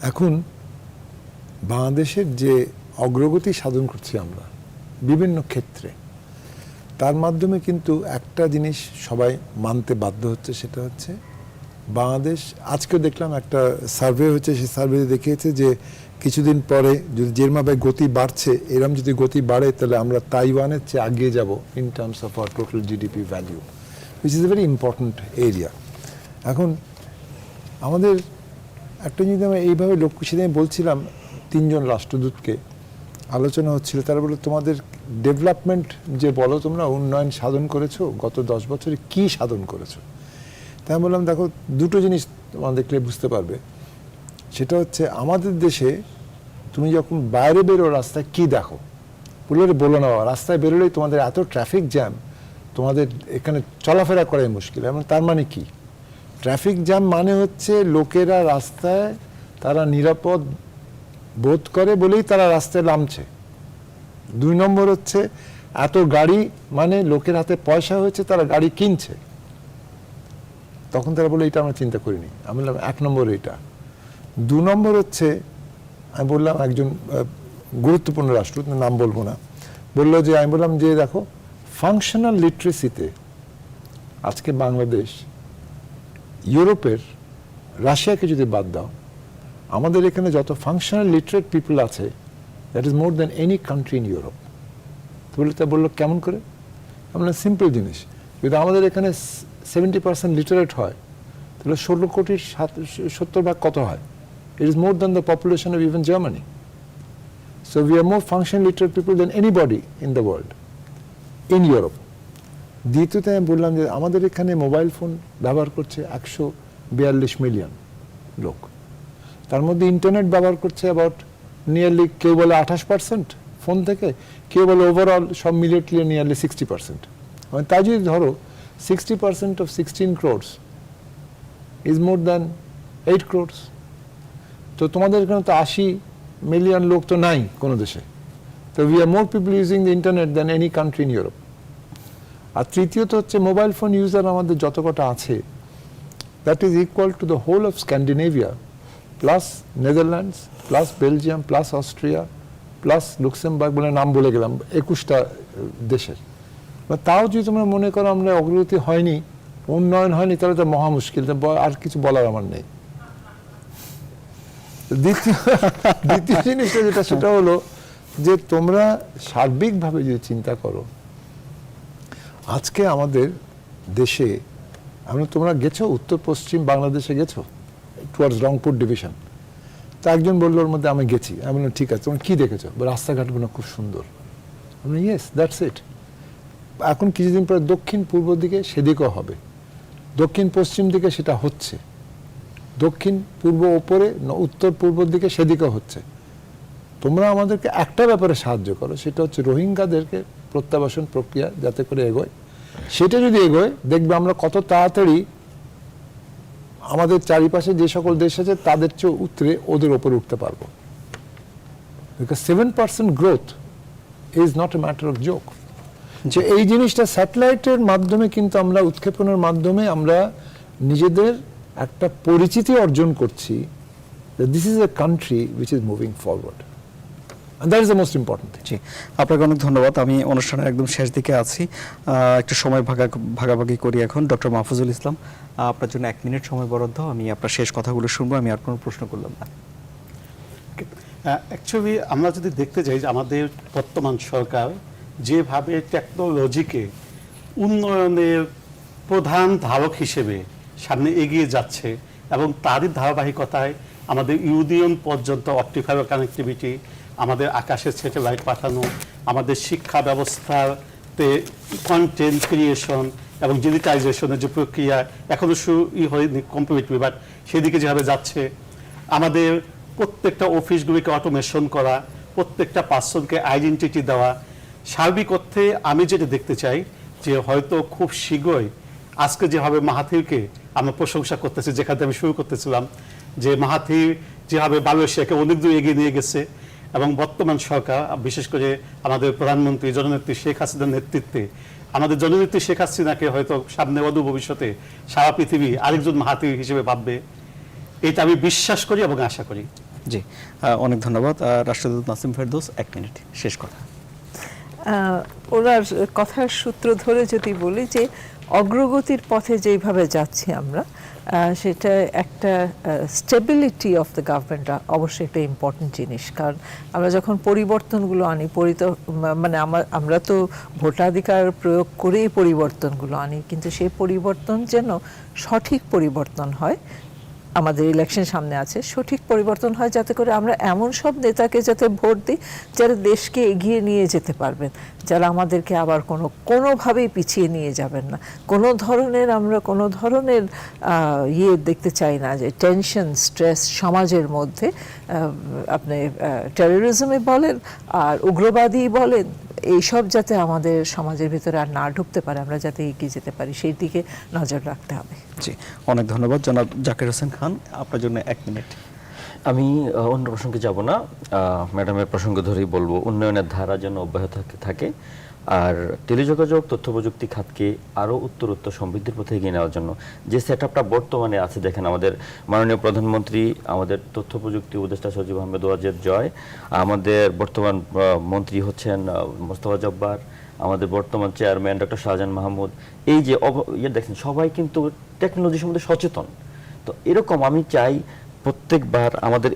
এখন বাংলাদেশের যে অগ্রগতি সাধন করছি আমরা বিভিন্ন ক্ষেত্রে, তার মাধ্যমে কিন্তু একটা জিনিস সবাই মানতে বাধ্য হচ্ছে, সেটা হচ্ছে বাংলাদেশ। আজকে দেখলাম একটা সার্ভে হচ্ছে, সেই সার্ভেতে দেখিয়েছে যে কিছুদিন পরে যদি যেরভাবে গতি বাড়ছে, এরকম যদি গতি বাড়ে, তাহলে আমরা তাইওয়ানের চেয়ে এগিয়ে যাব in terms of our total GDP value, which is a very important area. এখন আমাদের একটা জিনিস আমি এইভাবে লক্ষ্য, সেদিন বলছিলাম 3 জন রাষ্ট্রদূতকে, আলোচনা হচ্ছিল, তারা বললো তোমাদের ডেভেলপমেন্ট যে বলো তোমরা উন্নয়ন সাধন করেছো গত 10 বছরে, কি সাধন করেছো? তাই আমি বললাম দেখো, দুটো জিনিস তোমরা দেখলে বুঝতে পারবে। সেটা হচ্ছে আমাদের দেশে তুমি যখন বাইরে বেরো রাস্তায় কি দেখো, বলো না বাবা, রাস্তায় বেরোলেই তোমাদের এত ট্রাফিক জ্যাম, তোমাদের এখানে চলাফেরা করাই মুশকিল। এবং তার মানে কি? ট্রাফিক জ্যাম মানে হচ্ছে লোকেরা রাস্তায় তারা নিরাপদ বোধ করে বলেই তারা রাস্তায় নামছে। 2 নম্বর হচ্ছে এত গাড়ি মানে লোকের হাতে পয়সা হয়েছে, তারা গাড়ি কিনছে। তখন তারা বলে এটা আমরা চিন্তা করিনি। আমি বললাম 1 নম্বর এটা। 2 নম্বর হচ্ছে, আমি বললাম একজন গুরুত্বপূর্ণ রাষ্ট্র, নাম বলবো না, বললো যে, আমি বললাম যে দেখো, ফাংশনাল লিটারেসিতে আজকে বাংলাদেশ ইউরোপের, রাশিয়াকে যদি বাদ দাও, আমাদের এখানে যত ফাংশনাল লিটারেট পিপল আছে, that is more than any country in Europe. তো বললো কেমন করে? আমরা সিম্পল জিনিস, যদি আমাদের এখানে 70% লিটারেট হয়, তাহলে 16 কোটির 70 ভাগ কত হয়? It is more than the population of even Germany. So we are more functional literate people than anybody in the world, in Europe. দ্বিতীয়ত আমি বললাম যে আমাদের এখানে মোবাইল ফোন ব্যবহার করছে 142 মিলিয়ন লোক, তার মধ্যে ইন্টারনেট ব্যবহার করছে অ্যাবাউট নিয়ারলি, কেউ বলে 28% ফোন থেকে, কেউ বলে ওভারঅল সব মিলিয়ে নিয়ারলি 60%। মানে তাই যদি ধরো 60% of 16 crores is more than 8 crores। তো তোমাদের এখানে তো 80 মিলিয়ন লোক তো নাই কোনো দেশে। তো we are more people using the internet than any country in Europe. আর তৃতীয়ত হচ্ছে মোবাইল ফোন ইউজার আমাদের যত কটা আছে, that is equal to the whole of Scandinavia, plus Netherlands, plus Belgium, plus Austria, plus Luxembourg, বলে নাম বলে গেলাম, 21টা দেশের। তাও যদি তোমরা মনে করো আমরা অগ্রগতি হয়নি, উন্নয়ন হয়নি, তাহলে তো মহা মুশকিল, আর কিছু বলার আমার নেই। দ্বিতীয় জিনিসটা যেটা, সেটা হলো যে তোমরা সার্বিকভাবে যদি চিন্তা করো, আজকে আমাদের দেশে, তোমরা গেছো উত্তর পশ্চিম বাংলাদেশে গেছো, টুয়ার্ডস রংপুর ডিভিশন। তো একজন বললো ওর মধ্যে আমি গেছি। আমি বললাম ঠিক আছে, তোমরা কী দেখেছো? রাস্তাঘাটগুলো খুব সুন্দর। আমি ইয়েস, দ্যাটস ইট। এখন কিছুদিন পরে দক্ষিণ পূর্ব দিকে সেদিকেও হবে, দক্ষিণ পশ্চিম দিকে সেটা হচ্ছে, দক্ষিণ পূর্ব ওপরে উত্তর পূর্ব দিকে সেদিকেও হচ্ছে। তোমরা আমাদেরকে একটা ব্যাপারে সাহায্য করো, সেটা হচ্ছে রোহিঙ্গাদেরকে প্রত্যাবাসন প্রক্রিয়া যাতে করে এগোয়। সেটা যদি এগোয়, দেখবে আমরা কত তাড়াতাড়ি আমাদের চারিপাশে যে সকল দেশ আছে তাদের চেয়ে উতরে ওদের ওপরে উঠতে পারবো। Because 7% growth is not a matter of joke. যে এই জিনিসটা স্যাটেলাইটের মাধ্যমে কিন্তু আমরা উৎক্ষেপণের মাধ্যমে আমরা নিজেদের একটা পরিচিতি অর্জন করছি, this is a country which is moving forward, and that is the most important thing. জি, আপনাকে অনেক ধন্যবাদ। আমি অনুষ্ঠানের একদম শেষ দিকে আছি, একটু সময় ভাগাভাগি করি এখন। ডক্টর মাহফুজুল ইসলাম, আপনার জন্য 1 মিনিট সময় বরাদ্দ। আমি আপনার শেষ কথাগুলো শুনবো, আমি আর কোনো প্রশ্ন করলাম না। অ্যাকচুয়ালি আমরা যদি দেখতে যাই যে আমাদের বর্তমান সরকার যেভাবে টেকনোলজিকে উন্নয়নের প্রধান ধারক হিসেবে সামনে এগিয়ে যাচ্ছে, এবং তারই ধারাবাহিকতায় আমাদের ইউনিয়ন পর্যন্ত অপটিক ফাইবার কানেক্টিভিটি, আমাদের আকাশের স্যাটেলাইট পাঠানো, আমাদের শিক্ষা ব্যবস্থাতে কন্টেন্ট ক্রিয়েশন এবং ডিজিটাইজেশনের যে প্রক্রিয়া এখনও হয়নি কমপ্লিটলি, বাট সেদিকে যেভাবে যাচ্ছে, আমাদের প্রত্যেকটা অফিসগুলিকে অটোমেশন করা, প্রত্যেকটা পার্সনকে আইডেন্টিটি দেওয়া, সার্বিক অর্থে আমি যেটা দেখতে চাই যে হয়তো খুব শীঘ্রই আজকে যেভাবে মাহাথিরকে আমরা প্রশংসা করতেছি, যেখান থেকে আমি শুরু করতেছিলাম, যে মাহাথির যেভাবে মালয়েশিয়াকে অনেক দূর এগিয়ে নিয়ে গেছে, এবং বর্তমান সরকার বিশেষ করে আমাদের প্রধানমন্ত্রী জননেত্রী শেখ হাসিনার নেতৃত্বে আমাদের জননেত্রী শেখ হাসিনাকে হয়তো সামনে অদূর ভবিষ্যতে সারা পৃথিবী আরেকজন মাহাথির হিসেবে ভাববে, এটা আমি বিশ্বাস করি এবং আশা করি। জি, অনেক ধন্যবাদ। রাষ্ট্রদূত নাসিম ফেরদৌস, 1 মিনিট শেষ কথা। ওনার কথার সূত্র ধরে যদি বলি যে অগ্রগতির পথে যেইভাবে যাচ্ছি আমরা, সেটা একটা স্টেবিলিটি অফ দ্য গভর্নমেন্ট অবশ্যই একটা ইম্পর্টেন্ট জিনিস। কারণ আমরা যখন পরিবর্তনগুলো আনি, মানে আমরা তো ভোটাধিকার প্রয়োগ করেই পরিবর্তনগুলো আনি, কিন্তু সেই পরিবর্তন যেন সঠিক পরিবর্তন হয়। আমাদের ইলেকশন সামনে আছে, সঠিক পরিবর্তন হয় যাতে করে আমরা এমন সব নেতাকে যাতে ভোট দিই যারা দেশকে এগিয়ে নিয়ে যেতে পারবেন, যারা আমাদেরকে আবার কোনোভাবেই পিছিয়ে নিয়ে যাবেন না। আমরা কোনো ধরনের দেখতে চাই না যে টেনশন, স্ট্রেস সমাজের মধ্যে, আপনি টেরোরিজমে বলেন আর উগ্রবাদী বলেন, এইসব যাতে আমাদের সমাজের ভিতরে আর না ঢুকতে পারে, আমরা যাতে এগিয়ে যেতে পারি সেই দিকে নজর রাখতে হবে। জি, অনেক ধন্যবাদ। জনাব জাকির হোসেন খান, আপনার জন্য 1 মিনিট। আমি অন্য প্রসঙ্গে যাব না, ম্যাডামের প্রসঙ্গ ধরেই বলবো, উন্নয়নের ধারা যেন অব্যাহত থাকে, আর টেলিযোগাযোগ তথ্য প্রযুক্তি খাতকে আরও উত্তরোত্তর সমৃদ্ধির পথে এগিয়ে নেওয়ার জন্য যে সেটআপটা বর্তমানে আছে, দেখেন আমাদের মাননীয় প্রধানমন্ত্রী, আমাদের তথ্য প্রযুক্তি উপদেষ্টা সজীব আহমেদ ওয়াজেদ জয়, আমাদের বর্তমান মন্ত্রী হচ্ছেন মোস্তফা জব্বার, আমাদের বর্তমান চেয়ারম্যান ডক্টর শাহজাহান মাহমুদ, এই যে দেখেন সবাই কিন্তু টেকনোলজি সম্বন্ধে সচেতন। তো এরকম আমি চাই প্রত্যেকবার আমাদের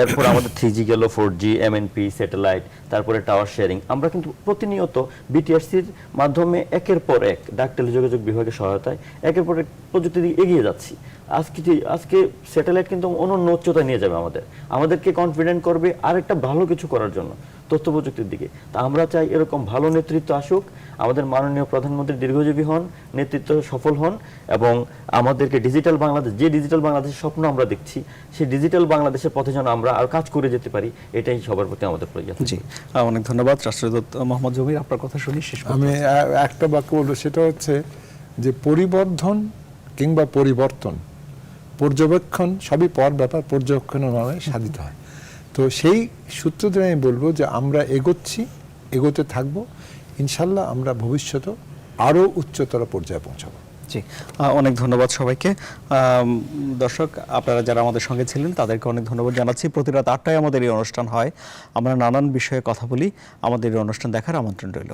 এরপর আমাদের 3G গেল, 4G, MNP, স্যাটেলাইট, তারপরে টাওয়ার শেয়ারিং, আমরা কিন্তু প্রতিনিয়ত বিটিআরসির মাধ্যমে একের পর এক ডাক টেলিযোগাযোগ বিভাগের সহায়তায় একের পর এক প্রযুক্তি দিকে এগিয়ে যাচ্ছি। আজকে স্যাটেলাইট কিন্তু অনন্য উচ্চতায় নিয়ে যাবে আমাদেরকে কনফিডেন্ট করবে আরেকটা ভালো কিছু করার জন্য তথ্য প্রযুক্তির দিকে। তা আমরা চাই এরকম ভালো নেতৃত্ব আসুক, আমাদের মাননীয় প্রধানমন্ত্রী দীর্ঘজীবী হন, নেতৃত্ব সফল হন, এবং আমাদেরকে ডিজিটাল বাংলাদেশ, যে ডিজিটাল বাংলাদেশের স্বপ্ন আমরা দেখছি, সেই ডিজিটাল বাংলাদেশের পথে যেন আমরা আর কাজ করে যেতে পারি, এটাই সবার প্রতি আমাদের প্রয়োজন। জি, অনেক ধন্যবাদ। রাষ্ট্রদূত মোহাম্মদ জমির, আপনার কথা শুনি শেষ। আমি একটা বাক্য বলবো, সেটা হচ্ছে যে পরিবর্ধন কিংবা পরিবর্তন, পর্যবেক্ষণ সবই পর ব্যাপার, পর্যবেক্ষণের মাধ্যমে সাধিত হয়। তো সেই সূত্র ধরে আমি বলবো যে আমরা এগোতে থাকবো, ইনশাল্লাহ আমরা ভবিষ্যতে আরও উচ্চতর পর্যায়ে পৌঁছাবো। জি, অনেক ধন্যবাদ সবাইকে। দর্শক, আপনারা যারা আমাদের সঙ্গে ছিলেন তাদেরকে অনেক ধন্যবাদ জানাচ্ছি। প্রতি রাত 8টায় আমাদের এই অনুষ্ঠান হয়, আমরা নানান বিষয়ে কথা বলি। আমাদের এই অনুষ্ঠান দেখার আমন্ত্রণ রইল।